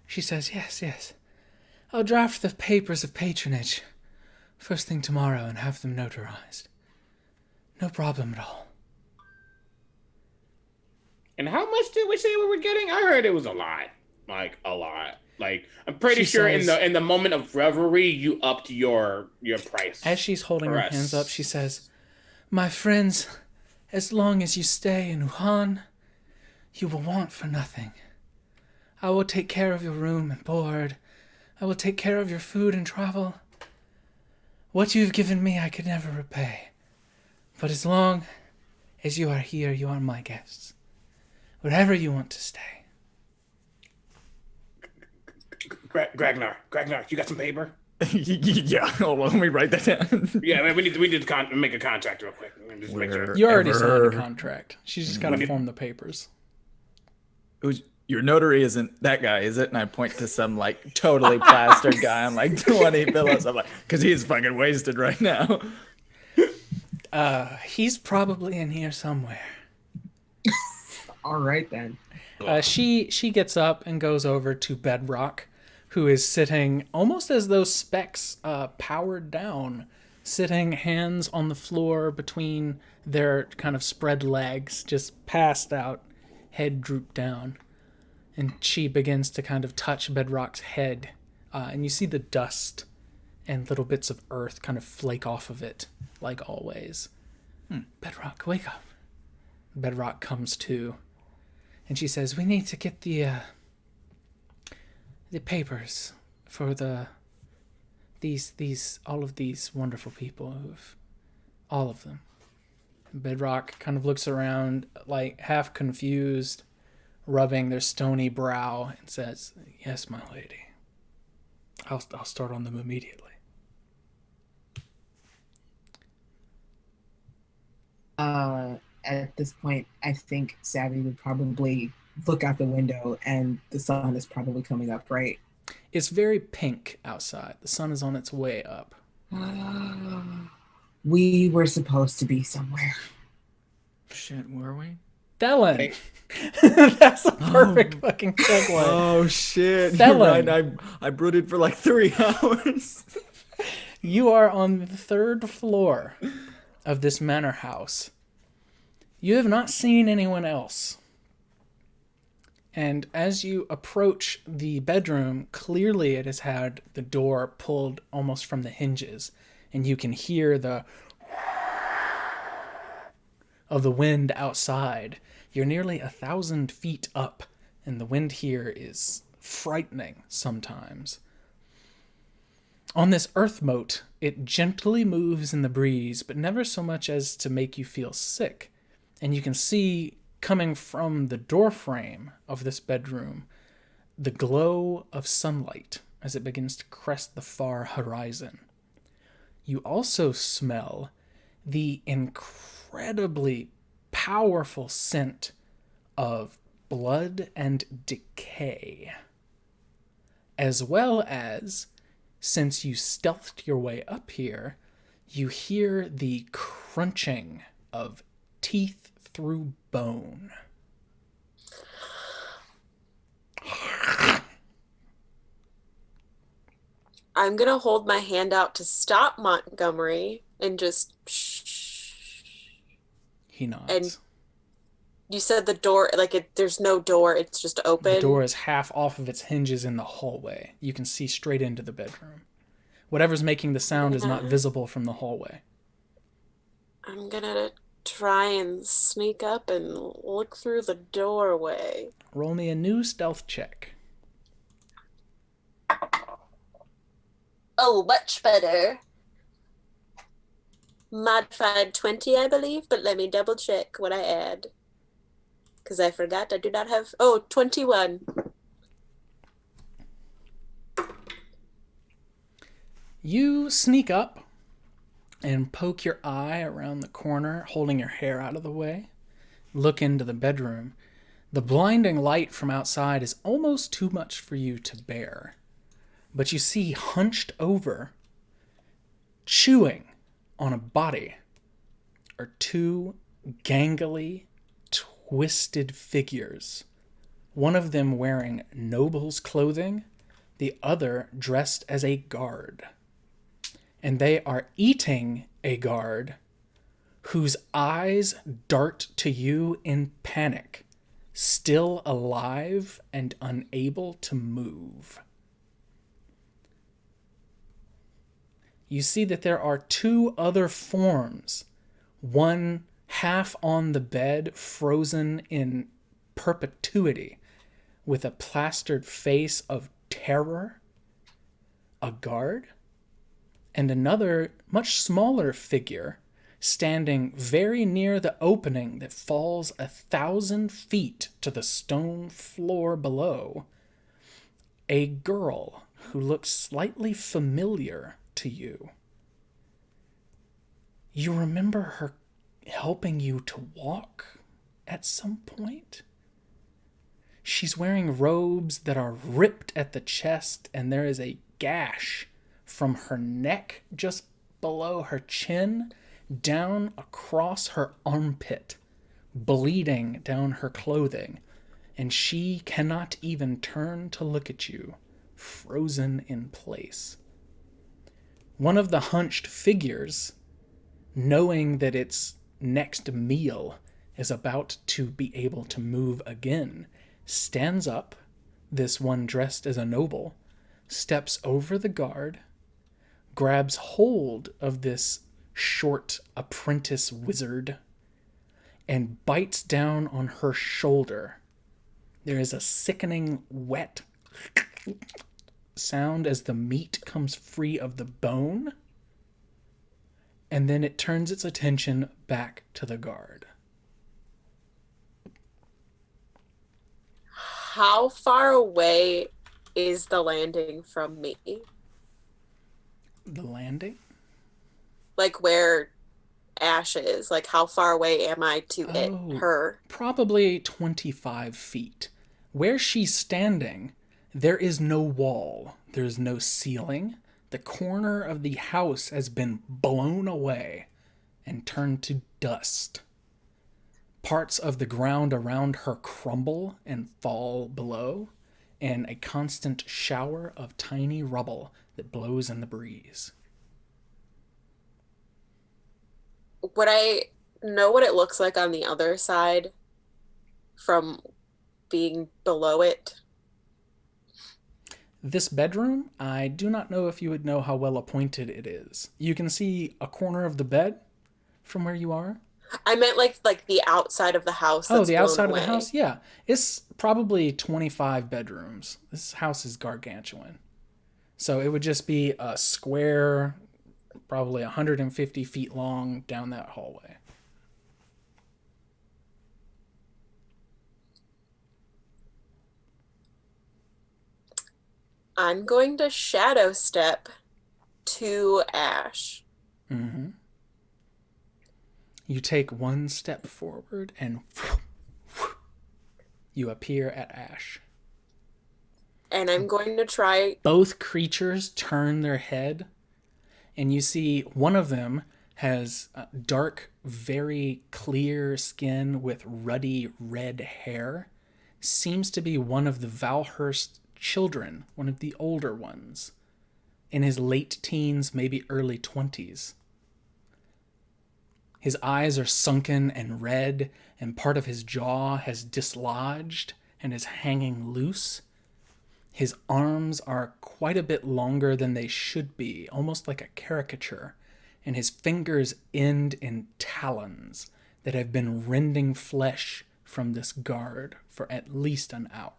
She says, yes. I'll draft the papers of patronage first thing tomorrow and have them notarized. No problem at all.
And how much did we say we were getting? I heard it was a lot. Like a lot. Like I'm pretty
She
sure
says-
in the moment of revelry you upped your price.
As she's holding her
For us.
hands up, she says, My friends, as long as you stay in Wuhan, you will want for nothing. I will take care of your room and board. I will take care of your food and travel. What you have given me I could never repay. But as long as you are here, you are my guests. Wherever you want to stay.
Gragnar, you got some paper?
Yeah, hold on, let me write that down.
Yeah, man, we need to make a contract real quick. Just make sure.
You already signed
Ever.
a contract. She's just got to form the papers.
Your notary isn't that guy, is it? And I point to some like totally plastered guy on like 20 pillows. I'm like, because he's fucking wasted right now.
He's probably in here somewhere.
All right then.
She gets up and goes over to Bedrock, who is sitting almost as though Specs powered down, sitting hands on the floor between their kind of spread legs, just passed out, head drooped down. And she begins to kind of touch Bedrock's head, and you see the dust and little bits of earth kind of flake off of it, like always. Bedrock, wake up. Bedrock comes to, and she says, we need to get the papers for all of these wonderful people all of them. And Bedrock kind of looks around, like half confused, rubbing their stony brow, and says, yes, my lady. I'll start on them immediately.
At this point, I think Savvy would probably look out the window, and the sun is probably coming up, right?
It's very pink outside. The sun is on its way up.
We were supposed to be somewhere.
Shit, were we?
Thelen! That's a perfect fucking segue.
Oh shit!
Thelen.
You're right. I brooded for like 3 hours.
You are on the 3rd floor of this manor house. You have not seen anyone else. And as you approach the bedroom, clearly it has had the door pulled almost from the hinges, and you can hear the of the wind outside. You're nearly 1,000 feet up, and the wind here is frightening sometimes. On this earth moat, it gently moves in the breeze, but never so much as to make you feel sick. And you can see, coming from the doorframe of this bedroom, the glow of sunlight as it begins to crest the far horizon. You also smell the incredibly powerful scent of blood and decay, as well as, since you stealthed your way up here, you hear the crunching of teeth through bone.
I'm gonna hold my hand out to stop Montgomery and just shh.
He nods.
And you said the door, there's no door, it's just open.
The door is half off of its hinges in the hallway. You can see straight into the bedroom. Whatever's making the sound is not visible from the hallway.
I'm gonna try and sneak up and look through the doorway.
Roll me a new stealth check.
Oh, much better. Modified 20, I believe, but let me double check what I add. Because I forgot I do not have... Oh, 21.
You sneak up and poke your eye around the corner, holding your hair out of the way. Look into the bedroom. The blinding light from outside is almost too much for you to bear. But you see hunched over, chewing on a body, are two gangly, twisted figures. One of them wearing noble's clothing, the other dressed as a guard. And they are eating a guard whose eyes dart to you in panic, still alive and unable to move. You see that there are two other forms, one half on the bed, frozen in perpetuity, with a plastered face of terror, a guard, and another much smaller figure standing very near the opening that falls 1,000 feet to the stone floor below, a girl who looks slightly familiar to you. You remember her helping you to walk at some point? She's wearing robes that are ripped at the chest, and there is a gash from her neck just below her chin down across her armpit, bleeding down her clothing, and she cannot even turn to look at you, frozen in place. One of the hunched figures, knowing that its next meal is about to be able to move again, stands up, this one dressed as a noble, steps over the guard, grabs hold of this short apprentice wizard, and bites down on her shoulder. There is a sickening, wet sound as the meat comes free of the bone, and then it turns its attention back to the guard.
How far away is the landing from me?
The landing?
Like where Ash is? Like how far away am I to her?
Probably 25 feet. Where she's standing, there is no wall. There is no ceiling. The corner of the house has been blown away and turned to dust. Parts of the ground around her crumble and fall below, and a constant shower of tiny rubble that blows in the breeze.
Would I know what it looks like on the other side from being below it?
This bedroom, I do not know if you would know how well appointed it is. You can see a corner of the bed from where you are.
I meant like the outside of the house.
Oh, the outside of the house? Yeah. It's probably 25 bedrooms. This house is gargantuan. So it would just be a square, probably 150 feet long down that hallway.
I'm going to shadow step to Ash.
Mm-hmm. You take one step forward and you appear at Ash.
And I'm going to try.
Both creatures turn their head, and you see one of them has dark, very clear skin with ruddy red hair. Seems to be one of the Valhurst children, one of the older ones, in his late teens, maybe early 20s. His eyes are sunken and red, and part of his jaw has dislodged and is hanging loose. His arms are quite a bit longer than they should be, almost like a caricature, and his fingers end in talons that have been rending flesh from this guard for at least an hour.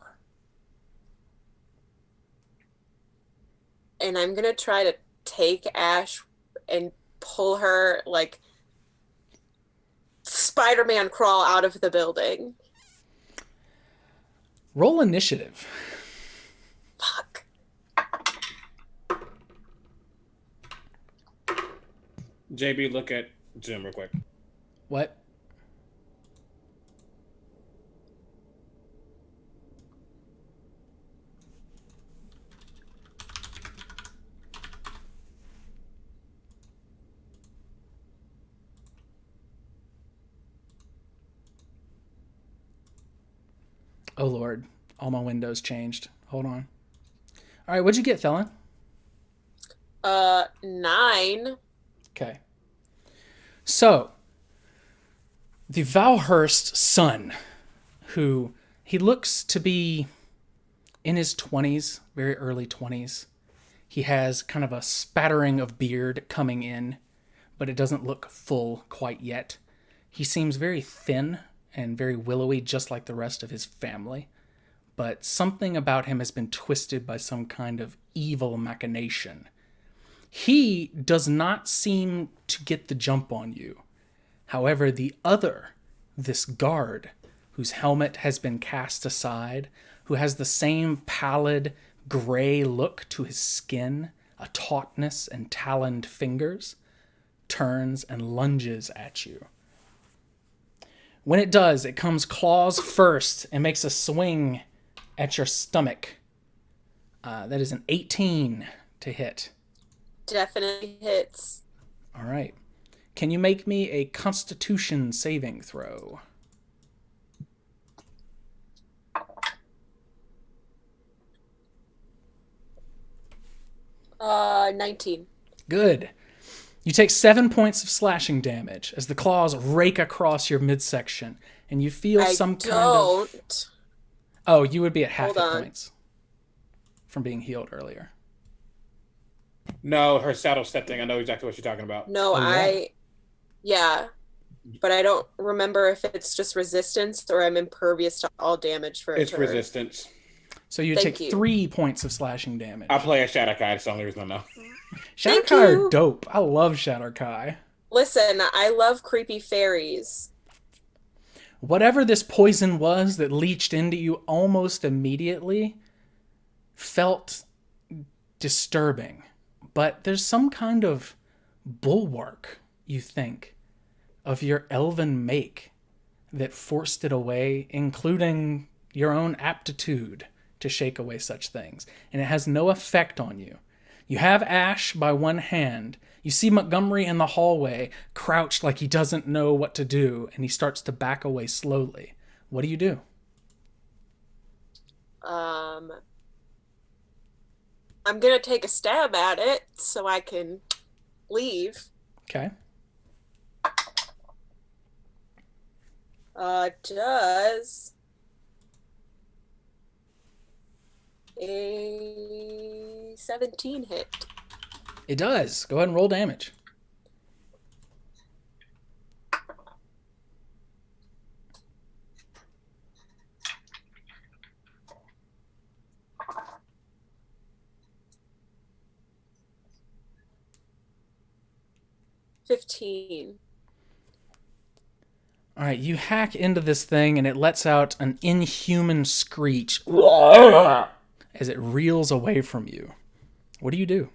And I'm going to try to take Ash and pull her like Spider-Man crawl out of the building.
Roll initiative.
Fuck.
JB, look at Zoom real quick.
What? Oh Lord, all my windows changed. Hold on. All right, what'd you get, Thelen?
9.
Okay. So, the Valhurst son, who he looks to be in his 20s, very early 20s. He has kind of a spattering of beard coming in, but it doesn't look full quite yet. He seems very thin and very willowy, just like the rest of his family. But something about him has been twisted by some kind of evil machination. He does not seem to get the jump on you. However, the other, this guard, whose helmet has been cast aside, who has the same pallid, gray look to his skin, a tautness and taloned fingers, turns and lunges at you. When it does, it comes claws first and makes a swing at your stomach. That is an 18 to hit.
Definitely hits.
All right. Can you make me a Constitution saving throw?
19.
Good. You take 7 points of slashing damage as the claws rake across your midsection, and you feel some kind of... Oh, you would be at half hit points from being healed earlier.
No, her saddle step thing. I know exactly what you're talking about.
No, yeah. But I don't remember if it's just resistance or I'm impervious to all damage for a
It's
turn.
resistance.
So you take 3 points of slashing damage.
I play a Shadowkai, that's the only reason I know.
Shadowkai are dope. I love Shadowkai.
Listen, I love creepy fairies.
Whatever this poison was that leached into you almost immediately felt disturbing. But there's some kind of bulwark, you think, of your elven make that forced it away, including your own aptitude to shake away such things. And it has no effect on you. You have Ash by one hand. You see Montgomery in the hallway, crouched like he doesn't know what to do, and he starts to back away slowly. What do you do?
I'm going to take a stab at it so I can leave.
Okay.
Does a 17 hit?
It does. Go ahead and roll damage.
$15.
All right, you hack into this thing and it lets out an inhuman screech as as it reels away from you. What do you do?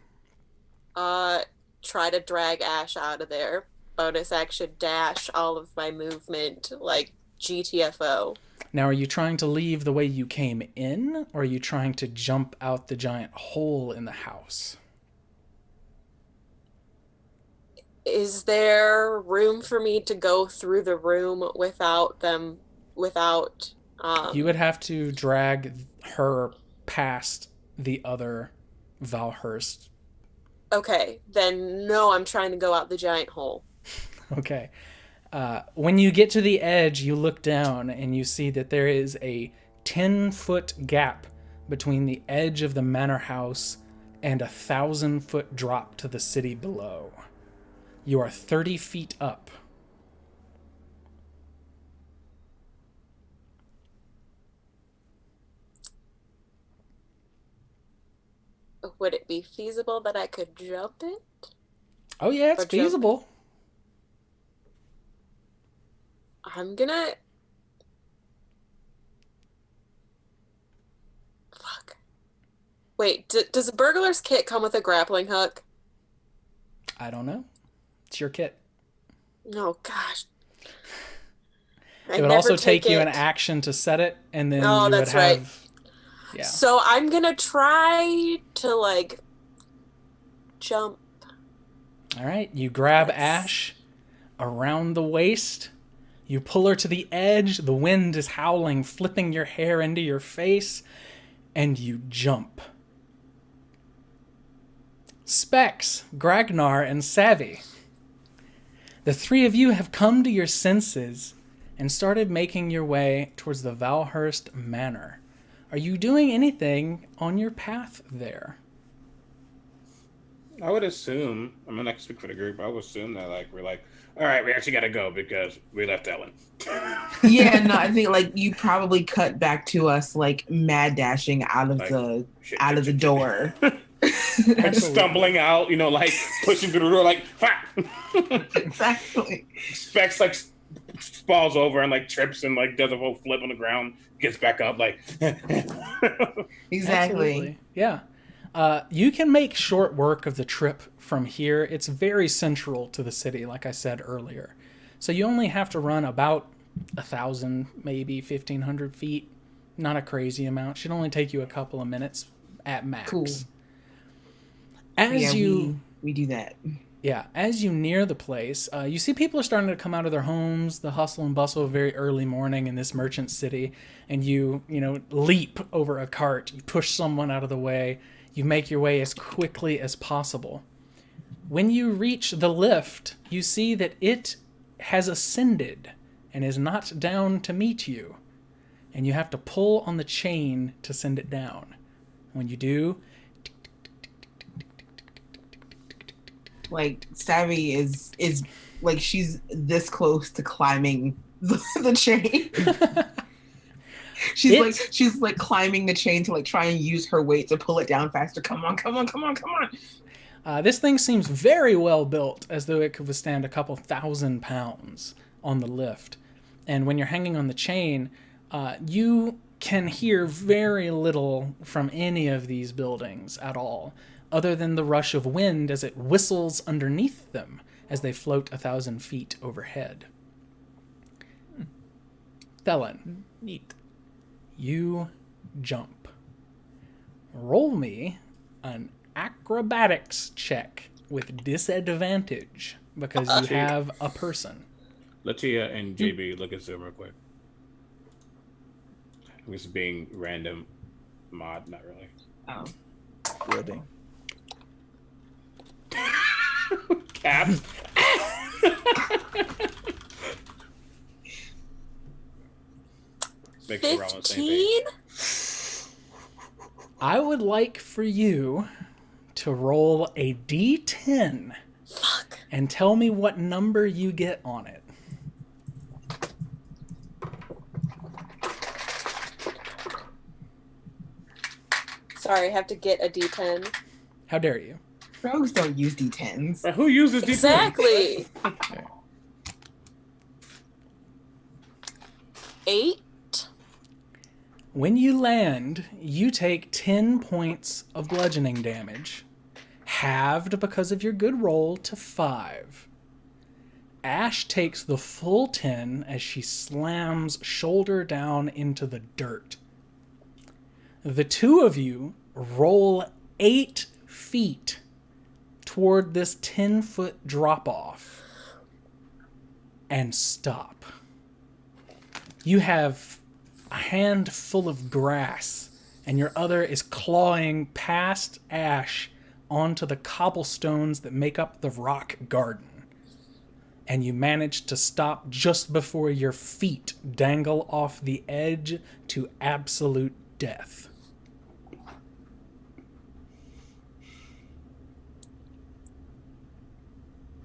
Try to drag Ash out of there. Bonus action dash all of my movement like GTFO.
Now, are you trying to leave the way you came in, or are you trying to jump out the giant hole in the house?
Is there room for me to go through the room without
You would have to drag her past the other Valhurst.
Okay, then no, I'm trying to go out the giant hole.
Okay. When you get to the edge, you look down and you see that there is a 10-foot gap between the edge of the manor house and a 1,000-foot drop to the city below. You are 30 feet up.
Would it be feasible that I could jump it?
Oh yeah, it's
Or jump.
feasible.
I'm gonna... Fuck. Wait, does a burglar's kit come with a grappling hook?
I don't know. It's your kit.
No, gosh.
It would also take you an action to set it, and then
Oh,
you would
that's right.
have... Yeah.
So I'm gonna try to, like, jump.
All right, you grab
Let's-
Ash around the waist. You pull her to the edge. The wind is howling, flipping your hair into your face, and you jump. Specs, Gragnar, and Savvy. The three of you have come to your senses and started making your way towards the Valhurst Manor. Are you doing anything on your path there?
I would assume, I'm not gonna speak for the group, I would assume that we're all right, we actually gotta go because we left Ellen.
Yeah, no, I think like you probably cut back to us like mad dashing out of the door.
And stumbling out, pushing through the door, fuck.
Exactly.
Specs falls over and trips and does a whole flip on the ground, gets back up
Exactly.
Absolutely. Yeah. You can make short work of the trip from here. It's very central to the city, like I said earlier. So you only have to run about 1,000, maybe 1,500 feet. Not a crazy amount. Should only take you a couple of minutes at max.
Cool.
As
we do that.
Yeah, as you near the place, you see people are starting to come out of their homes, the hustle and bustle of very early morning in this merchant city, and you leap over a cart, you push someone out of the way, you make your way as quickly as possible. When you reach the lift, you see that it has ascended and is not down to meet you, and you have to pull on the chain to send it down. When you do,
Savvy is like she's this close to climbing the chain. She's climbing the chain to try and use her weight to pull it down faster. Come on.
This thing seems very well built, as though it could withstand a couple 1,000 pounds on the lift. And when you're hanging on the chain, you can hear very little from any of these buildings at all, other than the rush of wind as it whistles underneath them as they float 1,000 feet overhead. Thelen.
Neat.
You jump. Roll me an acrobatics check with disadvantage because you have a person.
Latia and JB, look at Zoom real quick. I'm just being random mod, not really.
Oh.
Ribbing.
Caps. Make sure we're all on the same page.
15?
I would like for you to roll a d10
Fuck.
and tell me what number you get on it.
Sorry, I have to get a D10.
How dare you?
Rogues don't use D10s.
But who uses D10?
Exactly. 8?
When you land, you take 10 points of bludgeoning damage, halved because of your good roll to 5. Ash takes the full 10 as she slams shoulder down into the dirt. The two of you roll 8 feet toward this 10-foot drop-off and stop. You have a hand full of grass, and your other is clawing past Ash onto the cobblestones that make up the rock garden. And you manage to stop just before your feet dangle off the edge to absolute death.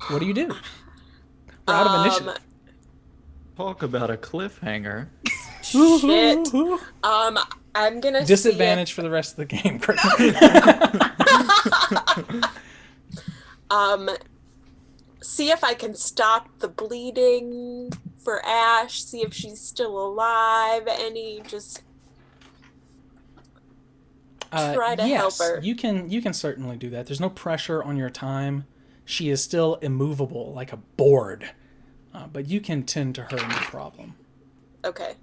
What do you do? We're out of initiative.
Talk about a cliffhanger.
Shit. I'm gonna
Disadvantage for the rest of the game.
See if I can stop the bleeding for Ash. See if she's still alive. Just try to help her.
You can certainly do that. There's no pressure on your time. She is still immovable, like a board. But you can tend to her no problem.
Okay.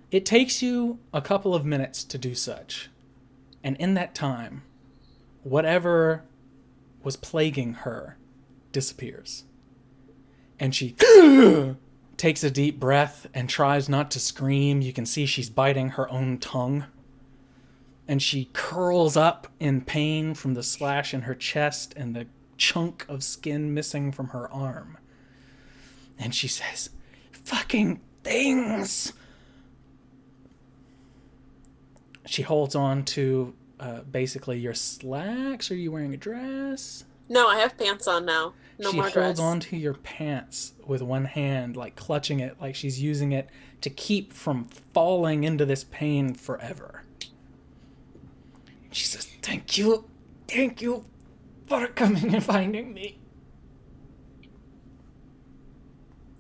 It takes you a couple of minutes to do such. And in that time, whatever was plaguing her disappears. And she takes a deep breath and tries not to scream. You can see she's biting her own tongue. And she curls up in pain from the slash in her chest and the chunk of skin missing from her arm. And she says, "Fucking things!" She holds on to basically your slacks. Are you wearing a dress?
No, I have pants on now. No more dress.
She holds on to your pants with one hand, like clutching it, like she's using it to keep from falling into this pain forever. She says, thank you for coming and finding me.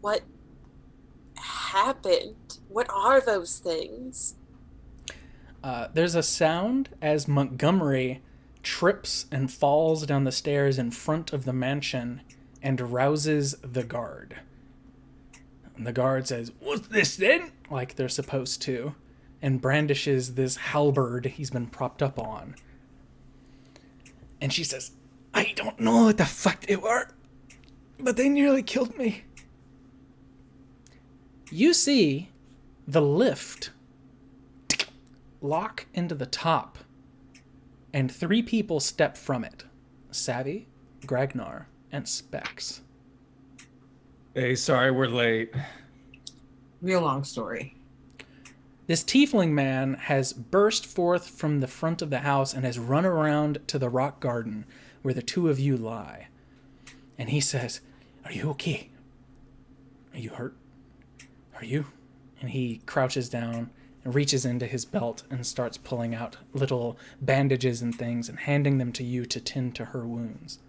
What happened? What are those things?
There's a sound as Montgomery trips and falls down the stairs in front of the mansion and rouses the guard. And the guard says, "What's this then?" like they're supposed to, and brandishes this halberd he's been propped up on. And she says, "I don't know what the fuck they were, but they nearly killed me." You see the lift lock into the top, and 3 people step from it. Savvy, Gragnar, and Specs.
Hey, sorry we're late.
Real long story.
This tiefling man has burst forth from the front of the house and has run around to the rock garden where the two of you lie. And he says, "Are you okay? Are you hurt? Are you?" And he crouches down and reaches into his belt and starts pulling out little bandages and things and handing them to you to tend to her wounds.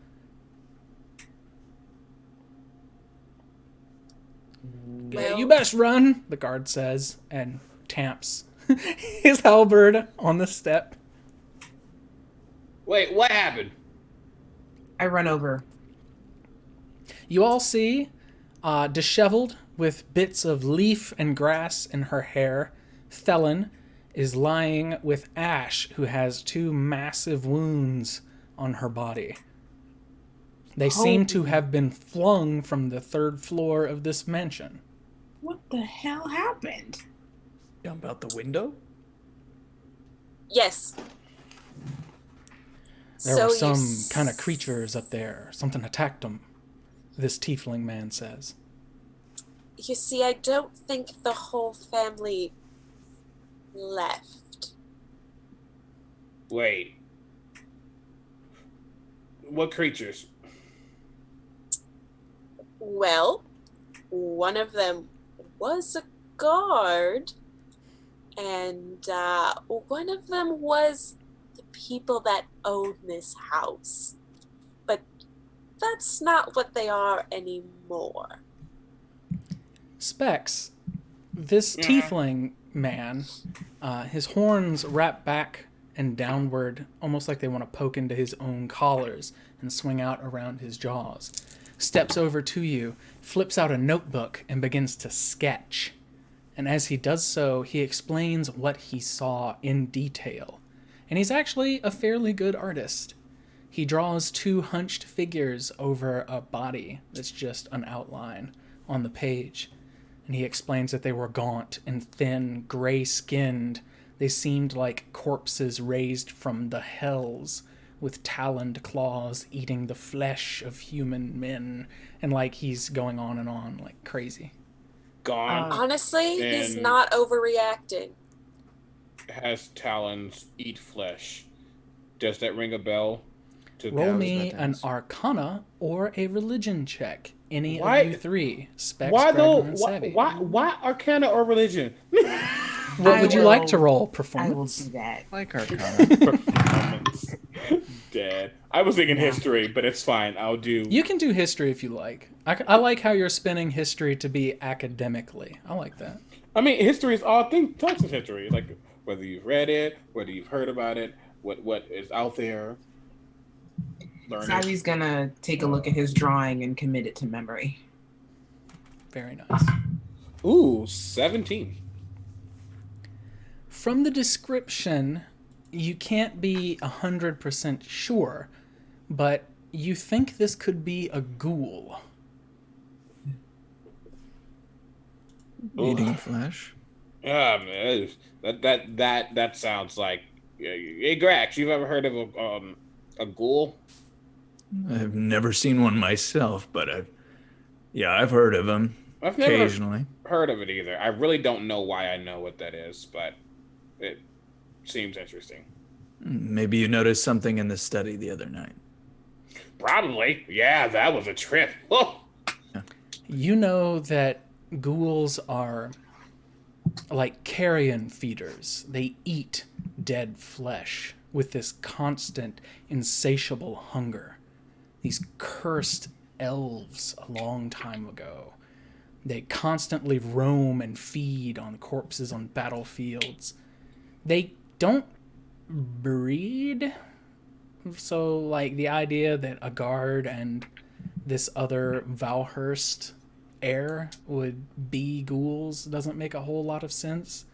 Yeah, you best run, the guard says, and tamps his halberd on the step.
Wait, what happened?
I run over.
You all see, disheveled with bits of leaf and grass in her hair, Thelen is lying with Ash, who has 2 massive wounds on her body. They seem to have been flung from the 3rd floor of this mansion.
What the hell happened?
Jump out the window?
Yes.
There were some kind of creatures up there. Something attacked them, this tiefling man says.
You see, I don't think the whole family left.
Wait. What creatures?
Well, one of them was a guard, and one of them was the people that own this house. But that's not what they are anymore.
Specs, this tiefling man. His horns wrap back and downward, almost like they want to poke into his own collars and swing out around his jaws. Steps over to you, flips out a notebook, and begins to sketch. And as he does so, he explains what he saw in detail. And he's actually a fairly good artist. He draws 2 hunched figures over a body that's just an outline on the page. And he explains that they were gaunt and thin, gray-skinned. They seemed like corpses raised from the hells, with taloned claws eating the flesh of human men. And like he's going on and on like crazy.
Gone.
Honestly, he's
And-
not overreacting.
Has talons, eat flesh. Does that ring a bell? To
Roll
Gals?
me
that
an
does.
Arcana or a Religion check. Any
Why-
of you 3. Specs,
Why
Gregor,
though?
and
Why,
Savvy.
why Arcana or religion?
What would you like to roll?
I will
Performance?
do that.
Like Arcana.
Performance. Dead. I was thinking history, but it's fine. I'll do.
You can do history if you like. I like how you're spinning history to be academically. I like that.
I mean, history is all types of history. Like whether you've read it, whether you've heard about it, what is out there. Learn it.
Savvy's gonna take a look at his drawing and commit it to memory.
Very nice.
Ooh, 17.
From the description, you can't be 100% sure, but you think this could be a ghoul.
Eating flesh.
Man, that sounds like. Hey, Grax, you've ever heard of a ghoul?
I've never seen one myself, but I've heard of them
I've never
occasionally.
heard of it either. I really don't know why I know what that is, but it seems interesting.
Maybe you noticed something in the study the other night.
Probably. Yeah, that was a trip. Oh.
You know that ghouls are like carrion feeders. They eat dead flesh with this constant, insatiable hunger. These cursed elves a long time ago. They constantly roam and feed on corpses on battlefields. They don't breed. So, like, the idea that a guard and this other Valhurst heir would be ghouls doesn't make a whole lot of sense.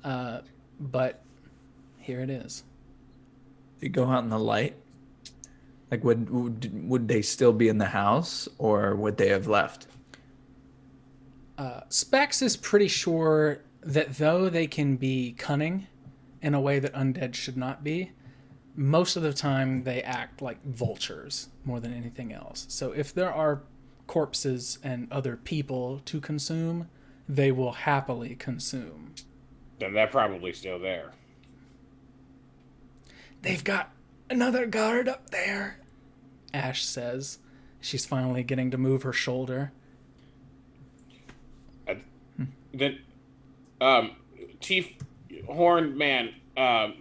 But here it is.
You go out in the light. Like, would they still be in the house, or would they have left?
Specs is pretty sure that though they can be cunning in a way that undead should not be, most of the time they act like vultures more than anything else. So if there are corpses and other people to consume, they will happily consume.
Then they're probably still there.
They've got another guard up there, Ash says. She's finally getting to move her shoulder.
Then, Chief Horn Man,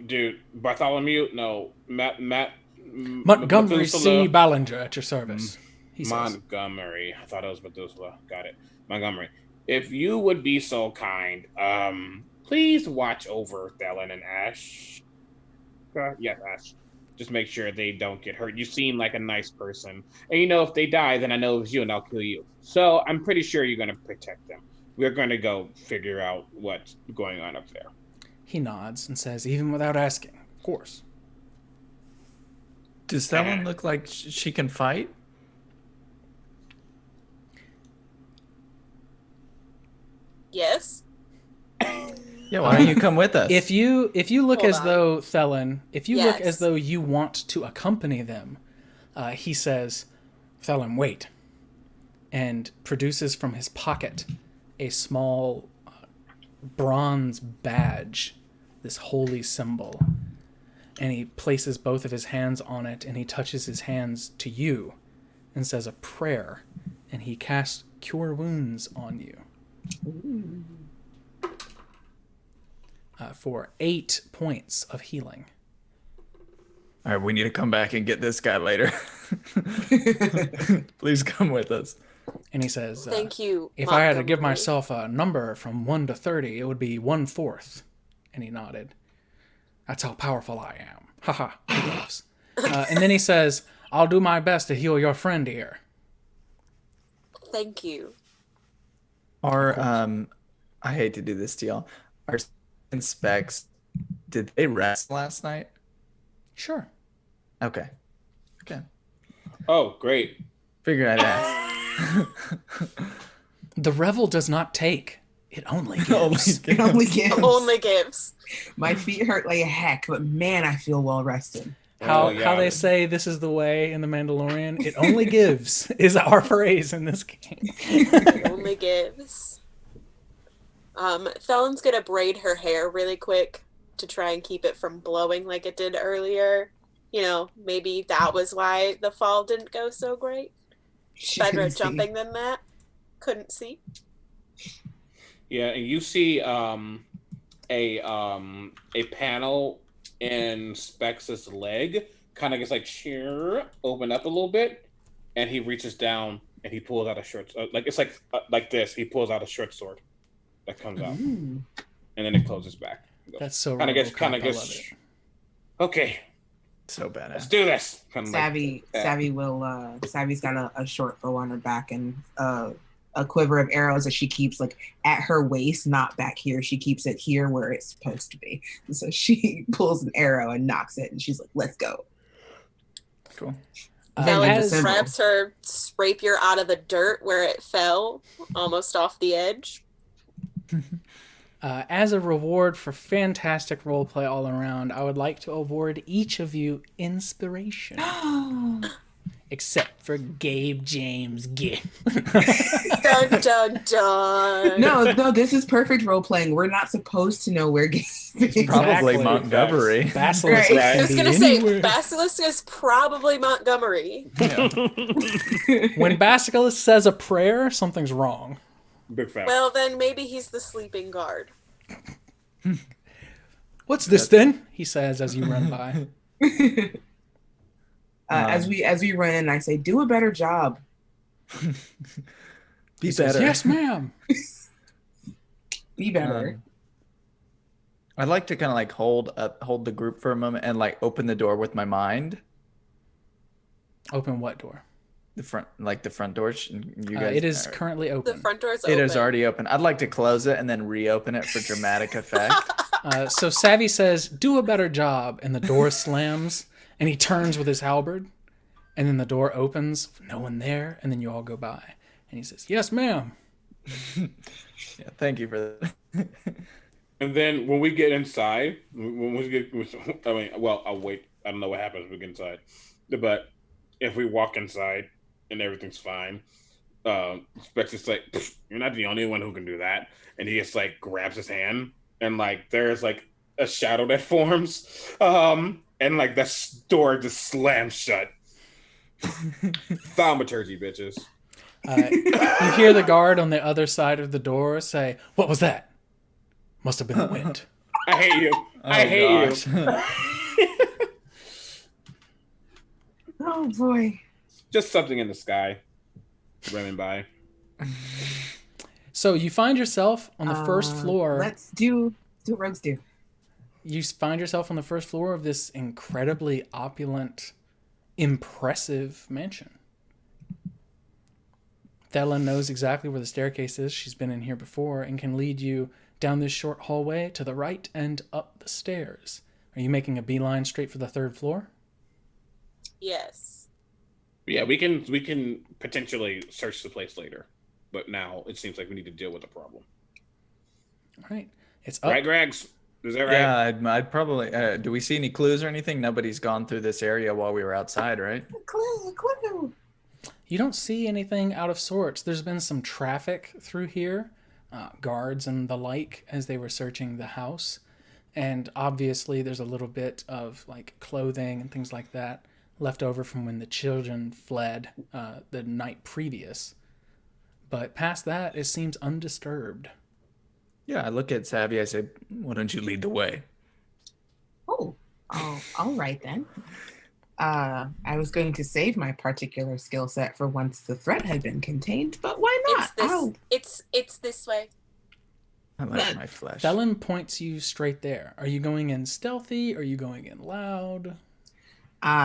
dude, Bartholomew, no,
Montgomery C.
Methuselah.
Ballinger at your service, he says.
Montgomery. I thought it was Methuselah. Got it. Montgomery. If you would be so kind, please watch over Thelen and Ash. Yes, Ash. Just make sure they don't get hurt. You seem like a nice person. And if they die, then I know it was you and I'll kill you. So I'm pretty sure you're going to protect them. We're going to go figure out what's going on up there.
He nods and says, even without asking, of course.
Does that one look like she can fight?
Yes.
Yeah, why don't you come with us?
If you look
Hold
as
on.
though, Thelen, if you look
Yes.
as though you want to accompany them, he says, Thelen, wait, and produces from his pocket a small bronze badge, this holy symbol. And he places both of his hands on it, and he touches his hands to you and says a prayer, and he casts Cure Wounds on you. For 8 points of healing.
All right, we need to come back and get this guy later. Please come with us.
And he says,
Thank you.
if I had to give
Montgomery.
myself a number from 1 to 30, it would be 1/4. And he nodded. That's how powerful I am. Haha. He laughs. And then he says, I'll do my best to heal your friend here.
Thank you.
Our I hate to do this to y'all. Our specs, did they rest last night?
Sure.
Okay.
Oh, great.
Figured I'd ask.
The revel does not take. It only gives.
It only gives.
Only gives.
My feet hurt like heck, but man, I feel well rested.
How
yeah.
they say this is the way in The Mandalorian, it only gives is our phrase in this game.
It only gives. Felon's gonna braid her hair really quick to try and keep it from blowing like it did earlier. You know, maybe that was why the fall didn't go so great.
She
Better
couldn't
at
see.
jumping than that. Couldn't see.
Yeah, and you see a panel in Spex's leg kind of gets like open up a little bit, and he reaches down and he pulls out a short it's like this. He pulls out a short sword that comes out,
Ooh.
and then it closes back.
That's so
Kind of
RoboCop. I love
gets.
it.
Okay,
So
let's
badass.
do this. Kinda
Savvy's got a short bow on her back and a quiver of arrows that she keeps like at her waist, not back here. She keeps it here where it's supposed to be. And so she pulls an arrow and knocks it, and she's like, "Let's go."
Cool.
Felon
as-
symbol.
grabs her rapier out of the dirt where it fell, almost off the edge.
As a reward for fantastic roleplay all around, I would like to award each of you inspiration. Except for Gabe James Gibb.
Dun dun dun.
No, this is perfect role playing. We're not supposed to know where Gabe is.
Probably
Exactly.
Montgomery.
Basilisk
Right.
I
can
was
be
gonna say
anywhere.
Basilisk is probably Montgomery.
Yeah.
When Basilisk says a prayer, something's wrong.
Big fact.
Well, then maybe he's the sleeping guard.
What's this then? He says as you run by.
As we run in, I say, "Do a better job."
Be
He says,
better.
yes, ma'am.
Be better.
I'd like to kind of like hold the group for a moment and like open the door with my mind.
Open what door?
The front door. You guys.
It is
are-
currently
The
open.
front door's
It
open.
is already open. I'd like to close it and then reopen it for dramatic effect.
So Savvy says, do a better job. And the door slams. And he turns with his halberd. And then the door opens. No one there. And then you all go by. And he says, yes, ma'am.
Yeah, thank you for that.
And then when we get inside, I'll wait. I don't know what happens when we get inside. But if we walk inside and everything's fine, Specs is like, "You're not the only one who can do that." And he just like grabs his hand, and like there's like a shadow that forms, and like the door just slams shut. Thaumaturgy, bitches.
You hear the guard on the other side of the door say, what was that? Must have been the wind.
I hate you. I hate you.
Oh boy.
Just something in the sky, running by.
So you find yourself on the first floor.
Let's do what rogues do.
You find yourself on the first floor of this incredibly opulent, impressive mansion. Thela knows exactly where the staircase is. She's been in here before and can lead you down this short hallway to the right and up the stairs. Are you making a beeline straight for the third floor?
Yes.
Yeah, we can potentially search the place later, but now it seems like we need to deal with the problem.
All right. It's up.
Right, Gregs? Is that right?
Yeah, I'd probably. Do we see any clues or anything? Nobody's gone through this area while we were outside, right?
Clue.
You don't see anything out of sorts. There's been some traffic through here, guards and the like, as they were searching the house. And obviously there's a little bit of like clothing and things like that left over from when the children fled the night previous. But past that, it seems undisturbed.
Yeah, I look at Savvy. I say, "Why don't you lead the way?"
Oh, all right then. I was going to save my particular skill set for once the threat had been contained, but why not?
It's this way.
I like my flesh.
Felon points you straight there. Are you going in stealthy? Are you going in loud?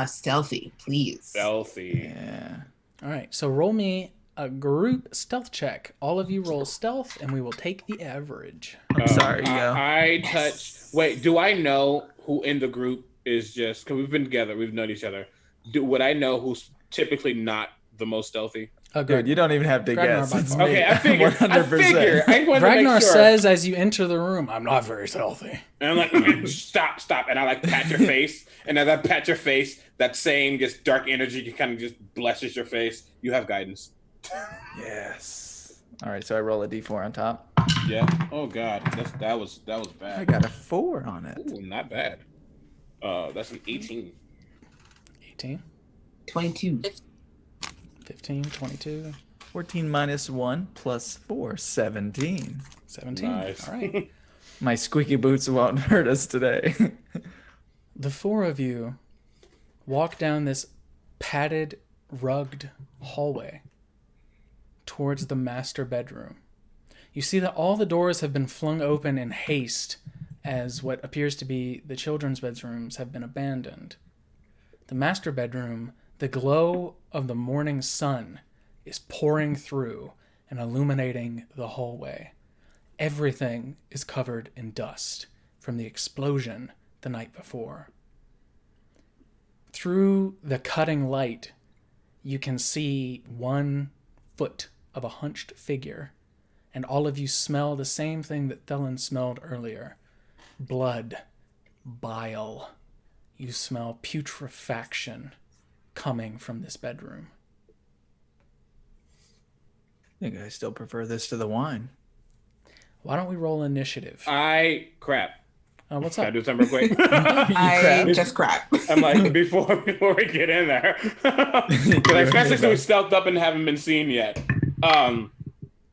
Stealthy, please.
Stealthy.
Yeah.
All right, so roll me a group stealth check. All of you roll stealth, and we will take the average.
I'm sorry, yo.
I touch. Wait, do I know who in the group is just? Because we've been together, we've known each other. Would I know who's typically not the most stealthy?
Dude, you don't even have to
Ragnar
guess.
by
It's
far.
me.
Okay, I figure.
100%.
I wanted to
Ragnar
make sure.
says as you enter the room, I'm not very stealthy.
And I'm like, stop, and I like pat your face, and as I pat your face, that same just dark energy kind of just blesses your face. You have guidance.
Yes. All right, so I roll a d4 on top.
Yeah. Oh God, that was bad.
I got a 4 on it.
Ooh, not bad. That's an 18.
18,
22.
15, 22,
14 minus 1 plus 4, 17.
17.
Nice.
All right.
My squeaky boots won't hurt us today.
The four of you walk down this padded, rugged hallway towards the master bedroom. You see that all the doors have been flung open in haste as what appears to be the children's bedrooms have been abandoned. The master bedroom, the glow of the morning sun is pouring through and illuminating the hallway. Everything is covered in dust from the explosion the night before. Through the cutting light, you can see 1 foot of a hunched figure, and all of you smell the same thing that Thelen smelled earlier. Blood, bile. You smell putrefaction coming from this bedroom.
I think I still prefer this to the wine.
Why don't we roll initiative?
Crap.
What's
Can I
up?
do something real quick?
I just crap.
I'm like, before we get in there, because especially since we stealthed up and haven't been seen yet.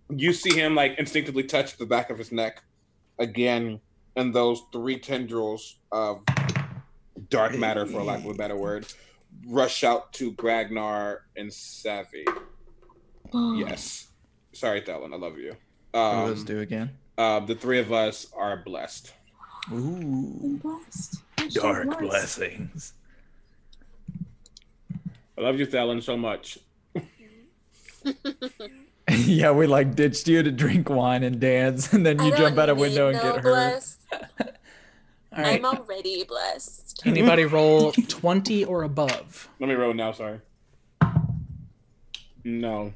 You see him like instinctively touch the back of his neck again, and those 3 tendrils of dark matter, for lack of a better word, rush out to Ragnar and Savvy. Yes. Sorry, Thelen, I love you.
What do those do again?
The 3 of us are blessed.
Ooh.
Blessed.
Dark blessings.
I love you, Thelen, so much.
Yeah, we like ditched you to drink wine and dance, and then you jump out a window and get hurt.
Blessed.
All right.
I'm already blessed.
Anybody roll 20 or above?
Let me roll now, sorry. No.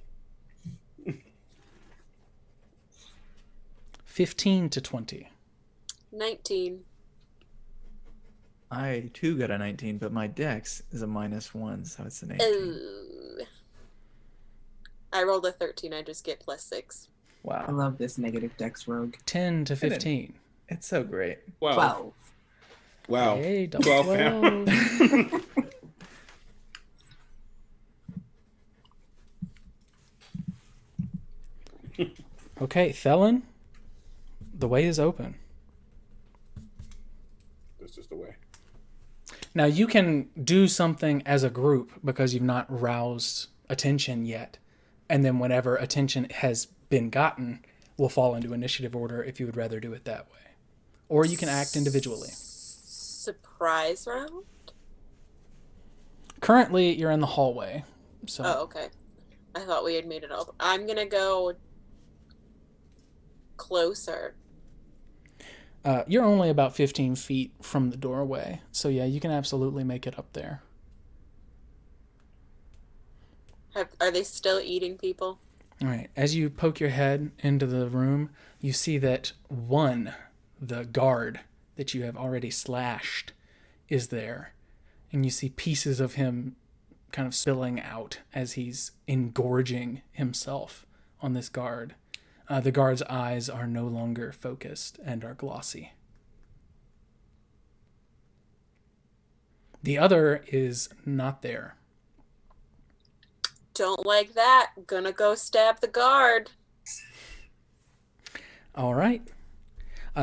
15 to 20.
19.
I too got a 19, but my dex is a -1, so it's an 18.
Ooh. I rolled a 13. I just get +6.
I
Wow.
love this negative dex rogue.
10 to 15.
It's so great.
12.
12.
Wow.
Hey, double
12,
12.
fam.
Okay, Thelen, the way is open.
That's just the way.
Now you can do something as a group because you've not roused attention yet. And then whenever attention has been gotten, we'll fall into initiative order if you would rather do it that way. Or you can act individually.
Surprise round?
Currently, you're in the hallway. So
Oh, okay. I thought we had made it all. I'm gonna go closer.
You're only about 15 feet from the doorway. So yeah, you can absolutely make it up there.
Are they still eating people?
All right. As you poke your head into the room, you see that the guard that you have already slashed, is there. And you see pieces of him kind of spilling out as he's engorging himself on this guard. The guard's eyes are no longer focused and are glossy. The other is not there.
Don't like that. Gonna go stab the guard.
All right.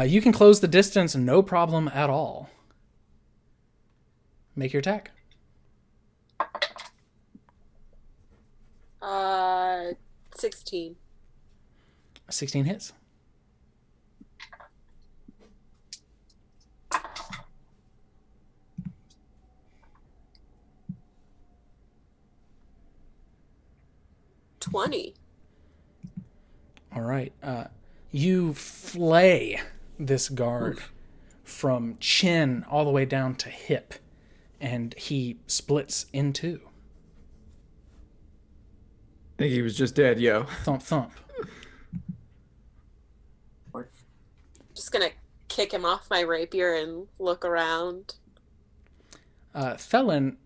You can close the distance, no problem at all. Make your attack.
16.
16 hits.
$20.
All right. You flay this guard from chin all the way down to hip, and he splits in two.
I think he was just dead, yo.
Thump, thump.
Just gonna kick him off my rapier and look around.
Felon,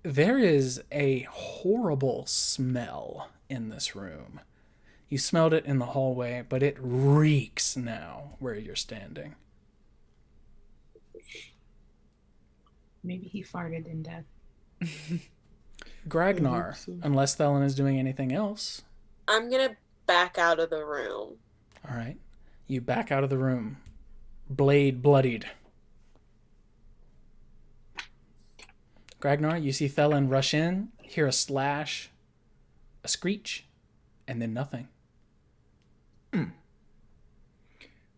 there is a horrible smell in this room. You smelled it in the hallway, but it reeks now where you're standing.
Maybe he farted in death.
Gragnar, unless Felon is doing anything else.
I'm gonna back out of the room.
All right. You back out of the room. Blade bloodied. Gragnar, you see Felon rush in, hear a slash, a screech, and then nothing.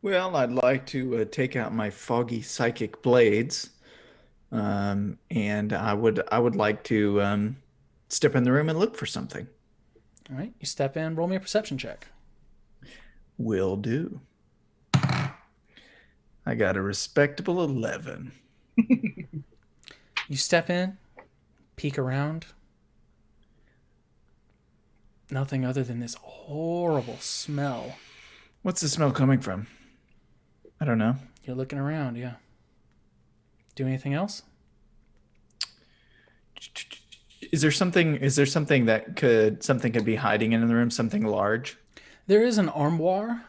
Well, I'd like to take out my foggy psychic blades, and I would like to step in the room and look for something.
All right. You step in. Roll me a perception check.
Will do. I got a respectable 11.
You step in, peek around. Nothing other than this horrible smell.
What's the smell coming from? I don't know.
You're looking around, yeah. Do anything else?
Is there something that could be hiding in the room, something large?
There is an armoire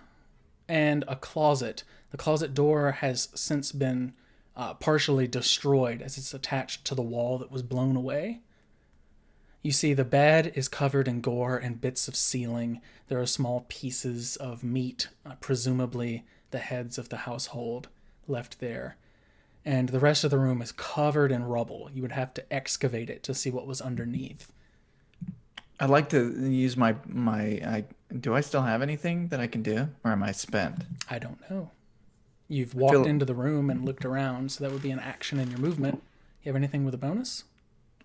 and a closet. The closet door has since been partially destroyed as it's attached to the wall that was blown away. You see the bed is covered in gore and bits of ceiling. There are small pieces of meat, presumably the heads of the household, left there. And the rest of the room is covered in rubble. You would have to excavate it to see what was underneath.
I'd like to use my do I still have anything that I can do, or am I spent?
I don't know. You've walked into the room and looked around, so that would be an action in your movement. You have anything with a bonus?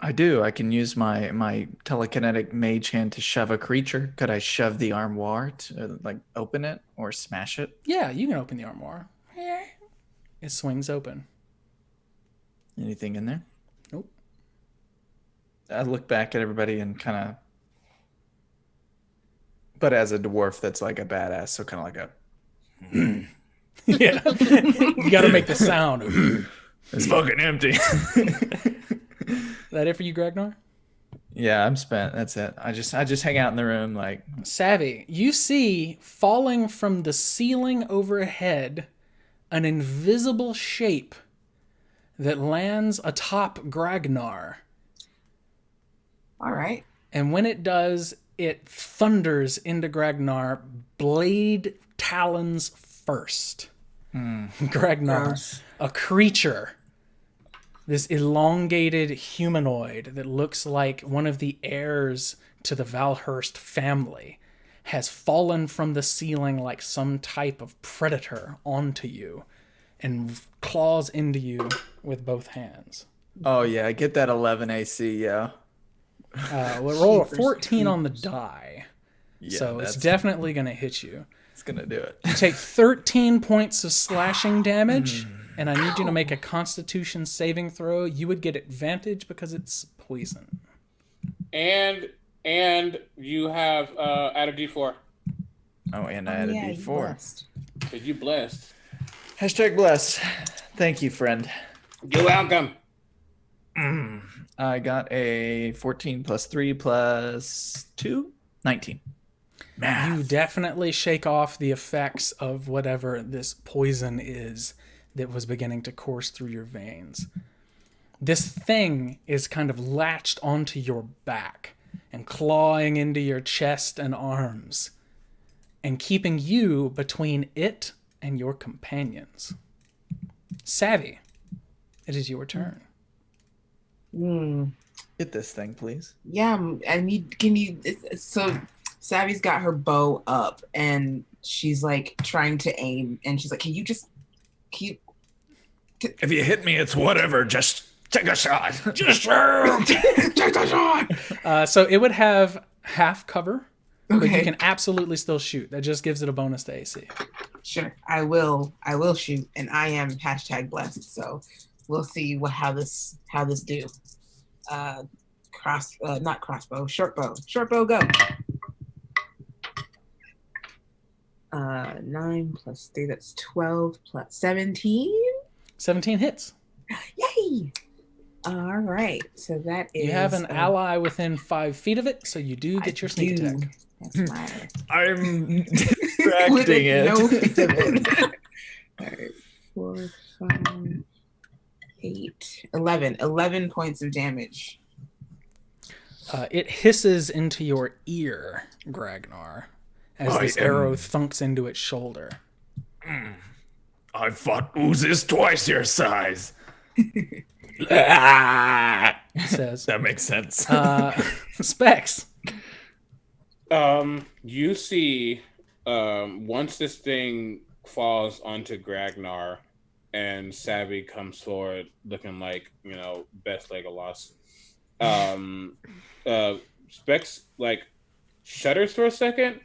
I do. I can use my telekinetic mage hand to shove a creature. Could I shove the armoire to open it or smash it?
Yeah, you can open the armoire. It swings open.
Anything in there?
Nope.
I look back at everybody and kind of, but as a dwarf that's like a badass, so kind of like a.
Yeah, you got to make the sound.
It's fucking empty.
That it for you, Gragnar?
Yeah, I'm spent. That's it. I just hang out in the room like.
Savvy, you see falling from the ceiling overhead an invisible shape that lands atop Gragnar.
All right.
And when it does, it thunders into Gragnar, blade talons first. Gragnar,
Gross.
a creature, this elongated humanoid that looks like one of the heirs to the Valhurst family, has fallen from the ceiling like some type of predator onto you and claws into you with both hands.
Oh yeah, get that 11 AC, yeah.
We'll roll a 14 on the die.
Yeah,
So it's definitely going to hit you.
It's gonna do it.
You take 13 points of slashing damage, and I need you to make a Constitution saving throw. You would get advantage because it's poison.
And you have add a D4.
Oh, and I had a
Yeah, you
D4.
blessed.
Because you blessed.
Hashtag blessed. Thank you, friend.
You're welcome.
I got a 14 plus 3 plus 2, 19. Math.
You definitely shake off the effects of whatever this poison is that was beginning to course through your veins. This thing is kind of latched onto your back and clawing into your chest and arms and keeping you between it and your companions. Savvy, it is your turn.
Get this thing, please.
Yeah, I need. Can you? So Savvy's got her bow up, and she's like trying to aim, and she's like, "Can you just keep?"
If you hit me, it's whatever. Just take a shot.
Just take the shot.
So it would have half cover, but you
Okay.
can absolutely still shoot. That just gives it a bonus to AC.
Sure, I will shoot, and I am #blessed. So we'll see how this do. Not crossbow, short bow, go. 9 plus 3, that's 12 plus 17.
17 hits.
Yay! All right, so that is.
You have an ally within 5 feet of it, so you do get your sneak attack.
That's my.
I'm distracting it.
No feet of it. All right, 4, 5, 8, 11. 11 points of damage.
It hisses into your ear, Gragnar, as this arrow thunks into its shoulder.
I fought oozes twice your size.
It says.
That makes sense.
Specs.
You see, once this thing falls onto Gragnar, and Savvy comes forward looking like best Legolas. Specs like shudders for a second,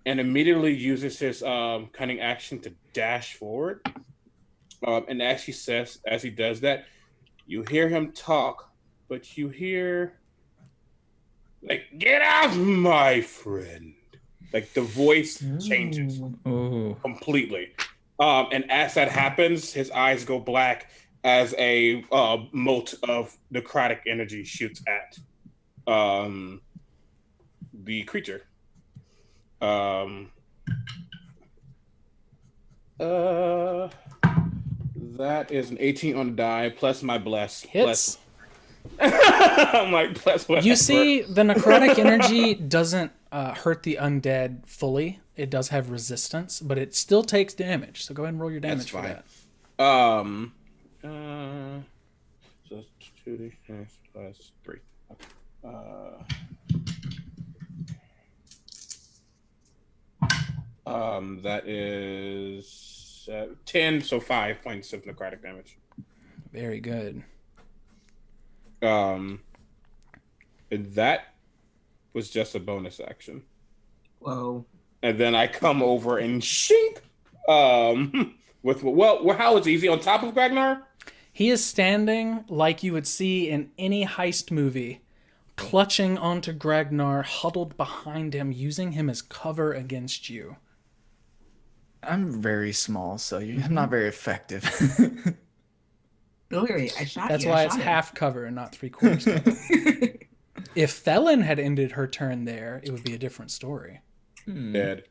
and immediately uses his cunning action to dash forward. And as he does that, you hear him talk, but you hear like, "Get out, my friend." Like the voice changes completely. And as that happens, his eyes go black as a mote of necrotic energy shoots at the creature. That is an 18 on the die plus my bless.
Hits.
I'm like plus whatever.
You see, the necrotic energy doesn't hurt the undead fully. It does have resistance, but it still takes damage. So go ahead and roll your damage for that.
So 2d6 plus 3. That is 10, so 5 points of necrotic damage.
Very good.
And that was just a bonus action.
Whoa.
And then I come over and shink. With how is he on top of Gragnar?
He is standing like you would see in any heist movie, clutching onto Gragnar, huddled behind him, using him as cover against you.
I'm very small, so I'm not very effective.
Literally, I shot
That's
you.
why it's half cover and not 3/4 cover. If Felon had ended her turn there, it would be a different story.
Dead.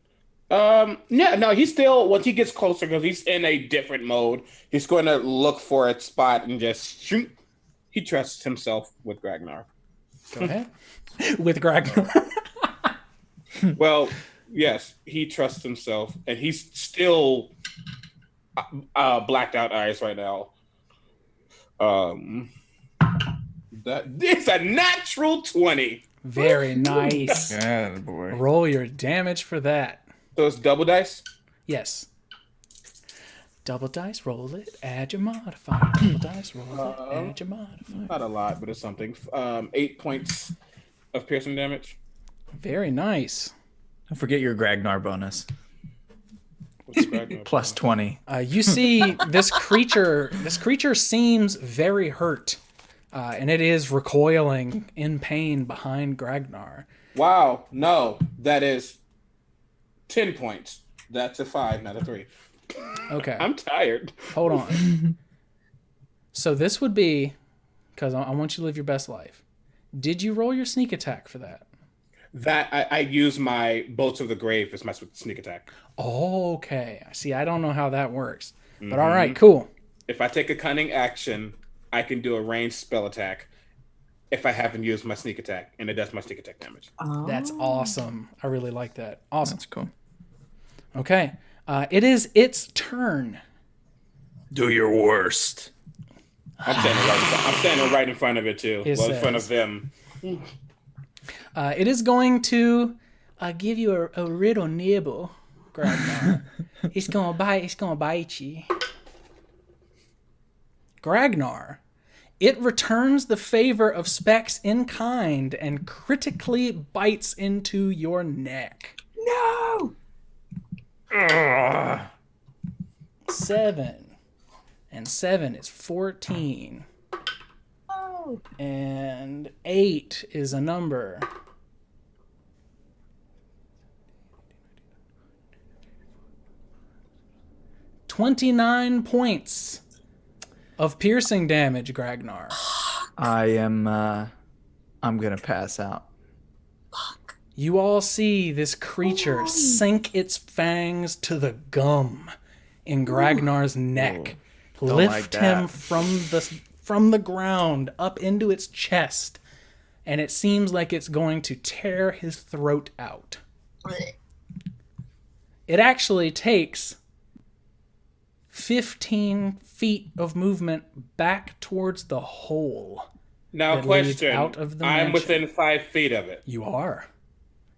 No, he's still, once he gets closer, because he's in a different mode, he's going to look for a spot and just shoot. He trusts himself with Gragnar.
Go ahead. With Gragnar.
Well, yes, he trusts himself, and he's still blacked out eyes right now. That it's a natural 20.
Very nice.
Yeah, boy.
Roll your damage for that.
So it's double dice.
Yes. Double dice, roll it, add your modifier. Double dice, roll it, add your modifier.
Not a lot, but it's something. 8 points of piercing damage.
Very nice.
Don't forget your Gragnar bonus.
What's Gragnar?
Plus 20.
You see this creature. This creature seems very hurt, and it is recoiling in pain behind Gragnar.
Wow, no, that is 10 points. That's a 5, not a 3.
Okay,
I'm tired.
hold on. So this would be, because I want you to live your best life. Did you roll your sneak attack for that?
That I use my Bolts of the Grave as my sneak attack.
Okay, see, I don't know how that works, but all right, cool.
If I take a cunning action, I can do a ranged spell attack if I haven't used my sneak attack, and it does my sneak attack damage.
That's awesome. I really like that. Awesome.
That's cool.
Okay, it is its turn.
Do your worst.
I'm standing right in front of it too.
It
Well, in front
says-
of them.
It is going to give you a riddle nibble, Gragnar. It's gonna bite you. Gragnar. It returns the favor of Specs in kind and critically bites into your neck.
No.
7. And 7 is 14.
Oh.
And 8 is a number. $29 points of piercing damage, Gragnar.
I'm gonna pass out.
You all see this creature sink its fangs to the gum in Gragnar's neck, lift
like
him
that.
from the ground up into its chest, and it seems like it's going to tear his throat out. It actually takes 15 feet of movement back towards the hole.
Now,
that leads
question.
out of the
I'm
mansion.
within 5 feet of it.
You are.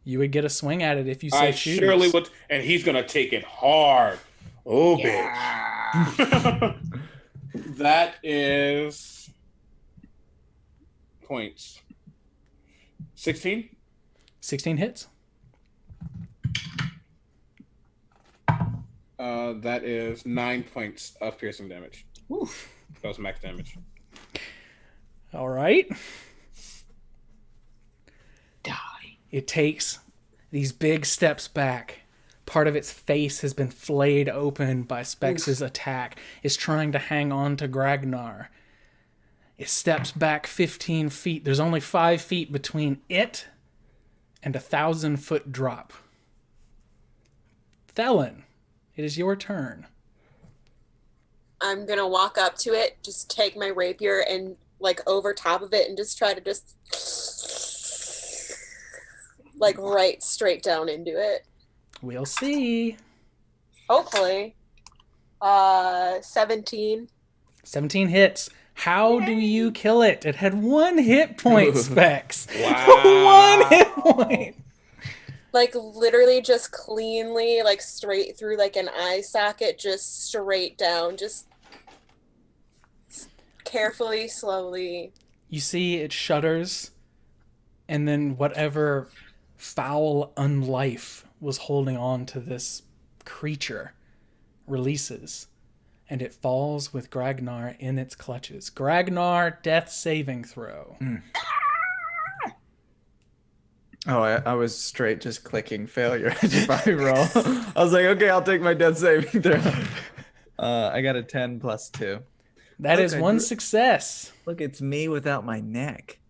You would get a swing at it if you so
I
choose.
surely would, and he's gonna take it hard. Oh, bitch. That is points. 16.
16 hits.
That is 9 points of piercing damage.
Oof.
That was max damage.
All right.
Die.
It takes these big steps back. Part of its face has been flayed open by Spex's attack. It's trying to hang on to Gragnar. It steps back 15 feet. There's only 5 feet between it and a 1,000-foot drop. Thelen, it is your turn.
I'm gonna walk up to it, just take my rapier and like over top of it and just try to just like right straight down into it.
We'll see.
Hopefully. 17.
17 hits. How do you kill it? It had 1 hit point, Specs.
Wow.
1 hit point.
Like literally just cleanly, like straight through like an eye socket, just straight down, just carefully, slowly.
You see it shudders, and then whatever foul unlife was holding on to this creature releases, and it falls with Gragnar in its clutches. Gragnar, death saving throw.
Oh, I was straight just clicking failure to my roll. I was like, okay, I'll take my death saving throw. I got a 10 plus 2.
That
Look,
is
I
1
drew-
success.
Look, it's me without my neck.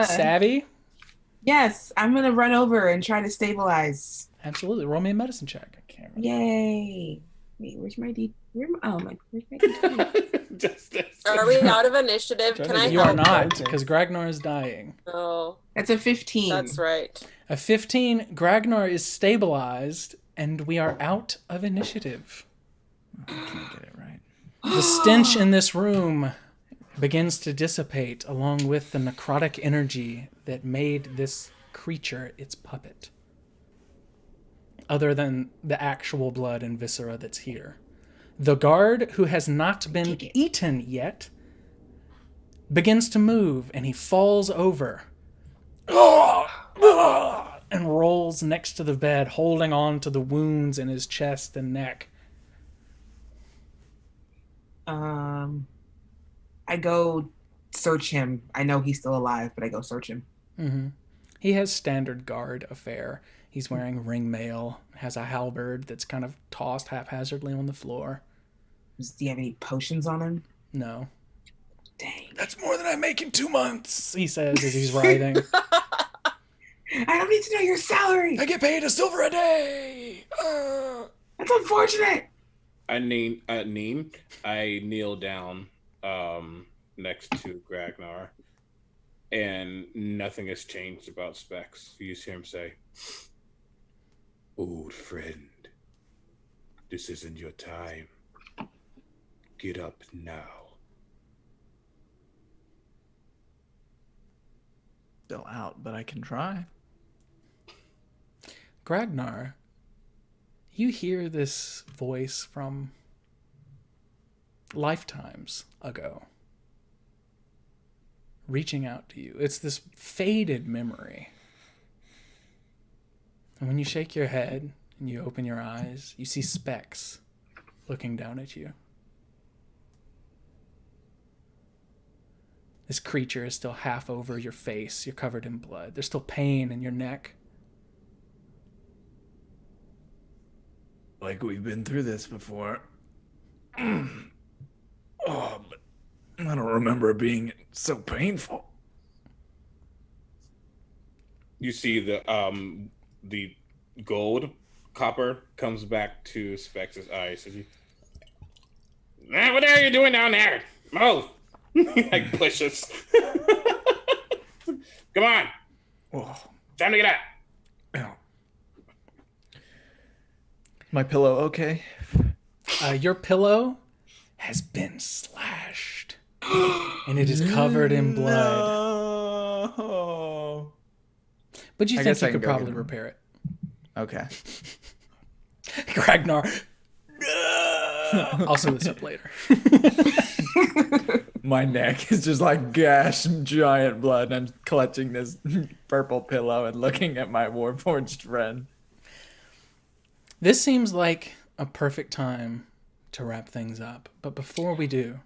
Savvy?
Yes, I'm gonna run over and try to stabilize.
Absolutely. Roll me a medicine check. I can't remember.
Yay! Wait, where's my where's my D20?
Justice.
Are we out of initiative? Can I
You are
help?
not, because Gragnar is dying.
Oh,
That's a 15.
that's right.
A 15, Gragnar is stabilized, and we are out of initiative.
I can't get it right.
The stench in this room begins to dissipate along with the necrotic energy that made this creature its puppet. Other than the actual blood and viscera that's here. The guard, who has not been
Kick it.
eaten yet, begins to move, and he falls over and rolls next to the bed, holding on to the wounds in his chest and neck.
I go search him. I know he's still alive, but I go search him.
Mm-hmm. He has standard guard affair. He's wearing ringmail, has a halberd that's kind of tossed haphazardly on the floor.
Do you have any potions on him?
No.
Dang.
That's more than I make in 2 months, he says as he's writhing.
I don't need to know your salary.
I get paid a silver a day.
That's unfortunate.
I kneel down next to Gragnar, and nothing has changed about Specs. You just hear him say, "Old friend, This isn't your time. Get up now.
Still out, but I can try.
Gragnar, you hear this voice from lifetimes ago, reaching out to you. It's this faded memory. And when you shake your head and you open your eyes, you see specks looking down at you. This creature is still half over your face. You're covered in blood. There's still pain in your neck.
Like we've been through this before. Oh, but I don't remember it being so painful.
You see the gold copper comes back to Specs' eyes. Says, "Man, what are you doing down there? Move!" He like pushes. Come on,
Oh,
time to get out.
ow. My pillow okay?
Your pillow has been slashed, and it is covered in blood.
No.
But you
I
think
guess
you
I
could
can go
probably
get him.
repair it.
Okay.
Ragnar. I'll send this up later.
My neck is just like gashed giant blood, and I'm clutching this purple pillow and looking at my warforged friend.
This seems like a perfect time to wrap things up. But before we do,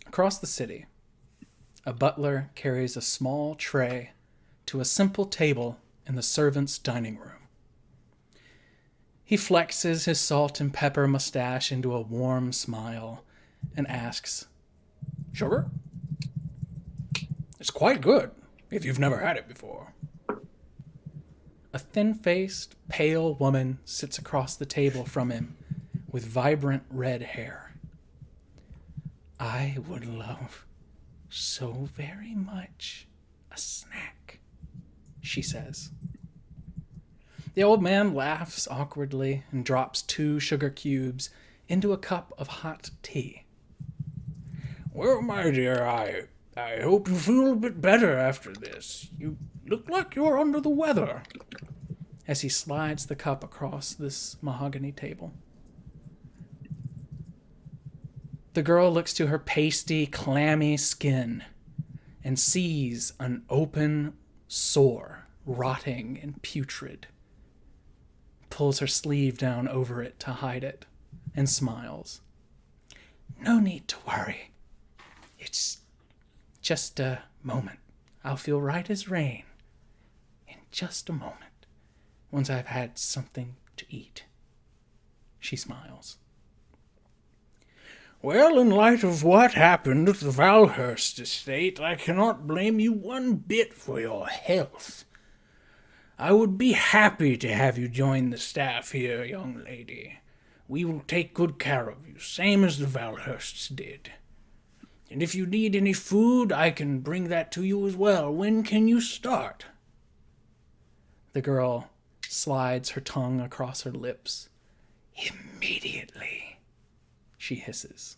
across the city, a butler carries a small tray to a simple table in the servants' dining room. He flexes his salt and pepper mustache into a warm smile and asks, "Sugar? It's quite good, if you've never had it before." A thin-faced, pale woman sits across the table from him with vibrant red hair. "I would love so very much a snack," she says. The old man laughs awkwardly and drops 2 sugar cubes into a cup of hot tea. "Well, my dear, I hope you feel a bit better after this. You look like you're under the weather," as he slides the cup across this mahogany table. The girl looks to her pasty, clammy skin and sees an open sore, rotting and putrid. Pulls her sleeve down over it to hide it and smiles. "No need to worry. It's just a moment. I'll feel right as rain in just a moment, once I've had something to eat." She smiles. "Well, in light of what happened at the Valhurst estate, I cannot blame you one bit for your health. I would be happy to have you join the staff here, young lady. We will take good care of you, same as the Valhursts did. And if you need any food, I can bring that to you as well. When can you start?" The girl slides her tongue across her lips. "Immediately," she hisses.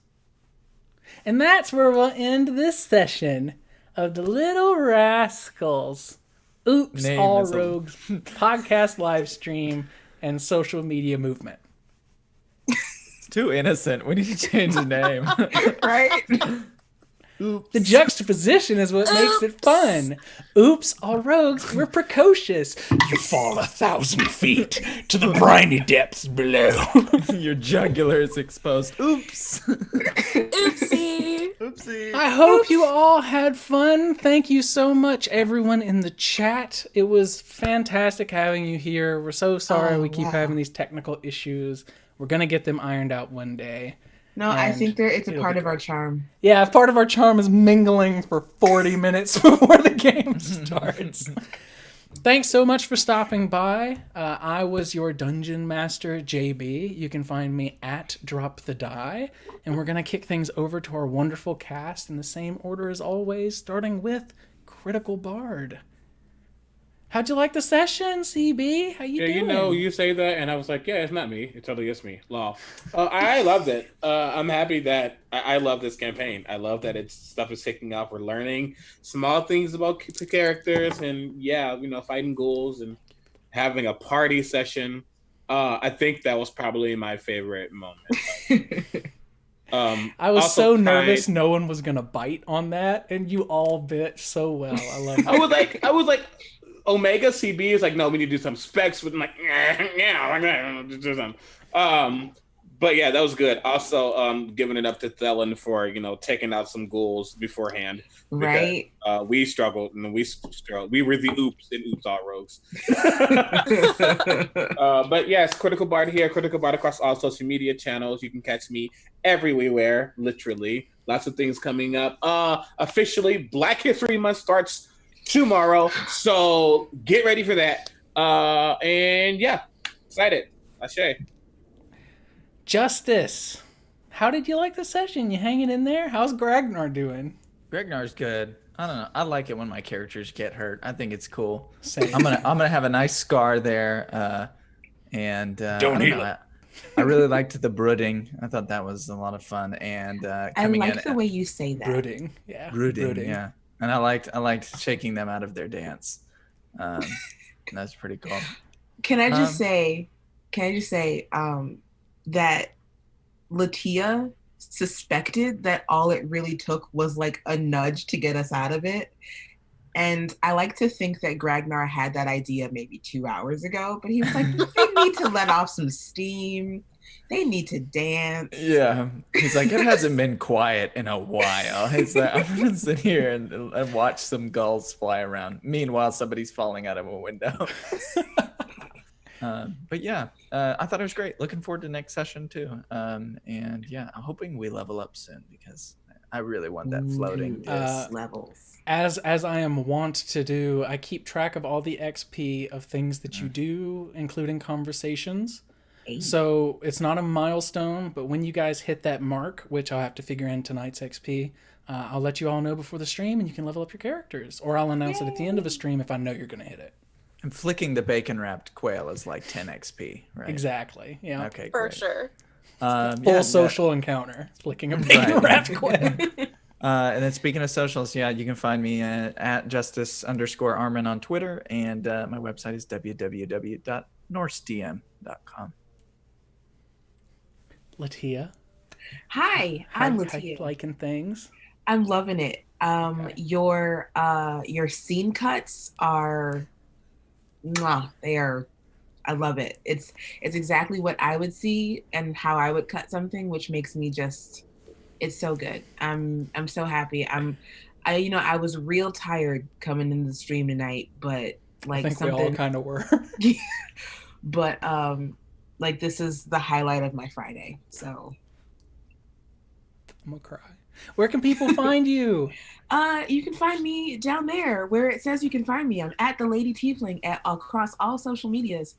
And that's where we'll end this session of the Little Rascals. Oops,
Name
All
is a-
Rogues podcast live stream and social media movement.
It's too innocent. We need to change the name.
Right?
The juxtaposition is what makes it fun. Oops, all rogues, we're precocious. You fall 1,000 feet to the briny depths below.
Your jugular is exposed. Oops.
Oopsie.
Oopsie.
I hope you all had fun. Thank you so much, everyone in the chat. It was fantastic having you here. We're so sorry we keep having these technical issues. We're going to get them ironed out one day.
No, I
And
think it's a
it'll
part
be
of our
great.
charm.
Yeah, part of our charm is mingling for 40 minutes before the game starts. Thanks so much for stopping by. I was your Dungeon Master, JB. You can find me at Drop the Die. And we're going to kick things over to our wonderful cast in the same order as always, starting with Critical Bard. How'd you like the session, CB? How you
Yeah,
doing?
you know, you say that, and I was like, yeah, it's not me. It totally is me. Law. I loved it. I'm happy that I love this campaign. I love that it's stuff is kicking off. We're learning small things about the characters, and yeah, you know, fighting ghouls and having a party session. I think that was probably my favorite moment.
I was
Also
so
tried-
nervous no one was gonna bite on that, and you all bit so well. I love it.
I was like, Omega CB is like, no, we need to do some specs with like, yeah, do some. But yeah, that was good. Also, giving it up to Thelen for taking out some ghouls beforehand.
Right.
Because, we struggled and we struggled. We were the oops and oops all rogues. But yes, Critical Bard here, Critical Bard across all social media channels. You can catch me everywhere, literally. Lots of things coming up. Officially, Black History Month starts tomorrow, so get ready for that. And yeah, excited. Ashe.
Justice, how did you like the session? You hanging in there? How's Gragnar doing?
Gragnar's good. I don't know. I like it when my characters get hurt. I think it's cool.
Same.
I'm gonna have a nice scar there, and
Don't
I
heal
know, I really liked the brooding. I thought that was a lot of fun. And
I
coming
like
in,
the way you say that.
Brooding, yeah.
brooding, yeah. And I liked shaking them out of their dance. That's pretty cool.
Can I just say that Latia suspected that all it really took was like a nudge to get us out of it. And I like to think that Gragnar had that idea maybe 2 hours ago, but he was like, they need to let off some steam. They need to dance.
Yeah, he's like, it hasn't been quiet in a while. He's like, I'm gonna sit here and watch some gulls fly around. Meanwhile, somebody's falling out of a window. But yeah, I thought it was great. Looking forward to next session too. And yeah, I'm hoping we level up soon because I really want that floating disc.
Levels.
As I am wont to do, I keep track of all the XP of things that you do, including conversations. So it's not a milestone, but when you guys hit that mark, which I'll have to figure in tonight's XP, I'll let you all know before the stream and you can level up your characters. Or I'll announce it at the end of a stream if I know you're going to hit it.
And flicking the bacon wrapped quail is like 10 XP, right?
Exactly. Yeah.
Okay,
For
great.
sure.
Full social encounter. Flicking a bacon wrapped quail.
And then speaking of socials, yeah, you can find me at justice_Armin on Twitter. And my website is www.norsedm.com.
Latia.
Hi,
How
I'm
you
Latia.
liking things?
I'm loving it. Your scene cuts are, they are. I love it. It's exactly what I would see and how I would cut something, which makes me just. It's so good. I'm so happy. I was real tired coming into the stream tonight, but like
I think we all kind of were.
but like this is the highlight of my Friday. So
I'm gonna cry. Where can people find you?
You can find me down there where it says you can find me. I'm at the Lady Tiefling across all social medias.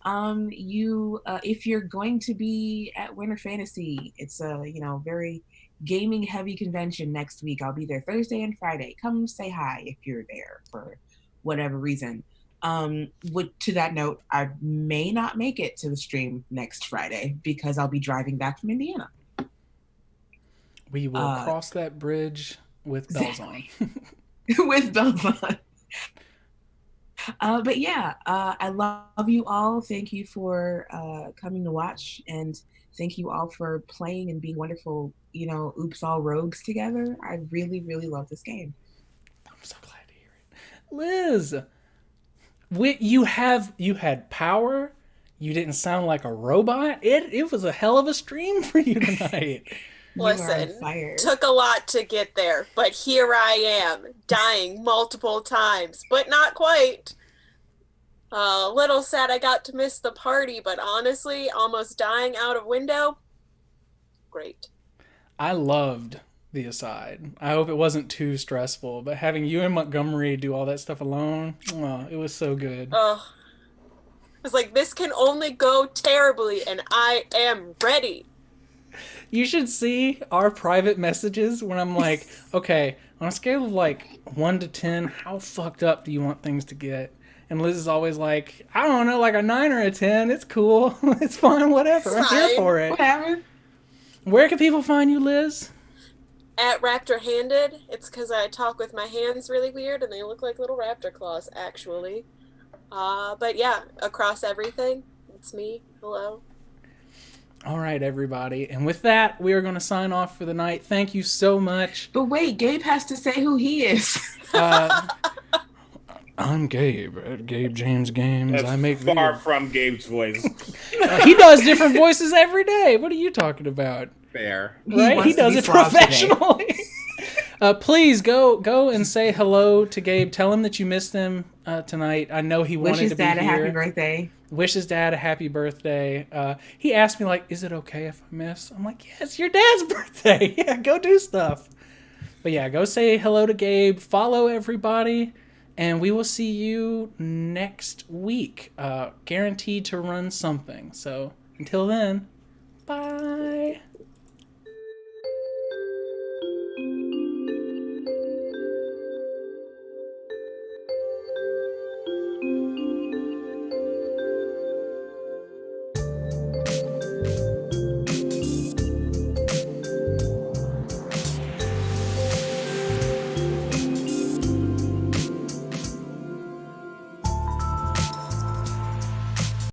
If you're going to be at Winter Fantasy, it's a very gaming heavy convention next week. I'll be there Thursday and Friday. Come say hi if you're there for whatever reason. To that note, I may not make it to the stream next Friday because I'll be driving back from Indiana.
We will cross that bridge with bells on.
With bells on. But yeah, I love you all. Thank you for coming to watch, and thank you all for playing and being wonderful, Oops All Rogues together. I really, really love this game.
I'm so glad to hear it. Liz, you had power. You didn't sound like a robot. It was a hell of a stream for you tonight.
Listen, took a lot to get there, but here I am, dying multiple times, but not quite. A little sad I got to miss the party, but honestly, almost dying out of window, great.
I loved the aside. I hope it wasn't too stressful, but having you and Montgomery do all that stuff alone, it was so good.
Oh, it was like, this can only go terribly, and I am ready.
You should see our private messages when I'm like, okay, on a scale of like 1 to 10, how fucked up do you want things to get? And Liz is always like, I don't know, like a 9 or a 10. It's cool. It's fine, whatever. I'm here
Fine.
for it.
Whatever.
Where can people find you, Liz?
At Raptor Handed, it's because I talk with my hands really weird and they look like little raptor claws, actually. But yeah, across everything, it's me. Hello.
All right, everybody. And with that, we are going to sign off for the night. Thank you so much.
But wait, Gabe has to say who he is.
I'm Gabe at Gabe James Games.
That's
I make
far
videos.
from Gabe's voice.
He does different voices every day. What are you talking about?
Fair.
Right?
wants
He
to
does
be
it
suave today.
professionally. Please go and say hello to Gabe. Tell him that you missed him tonight. I know he
Wish
wanted
his
to be
dad a
here.
happy birthday.
Wish his dad a happy birthday. He asked me, like, is it okay if I miss? I'm like, yeah, it's your dad's birthday. Yeah, go do stuff. But yeah, go say hello to Gabe. Follow everybody. And we will see you next week. Guaranteed to run something. So until then, bye.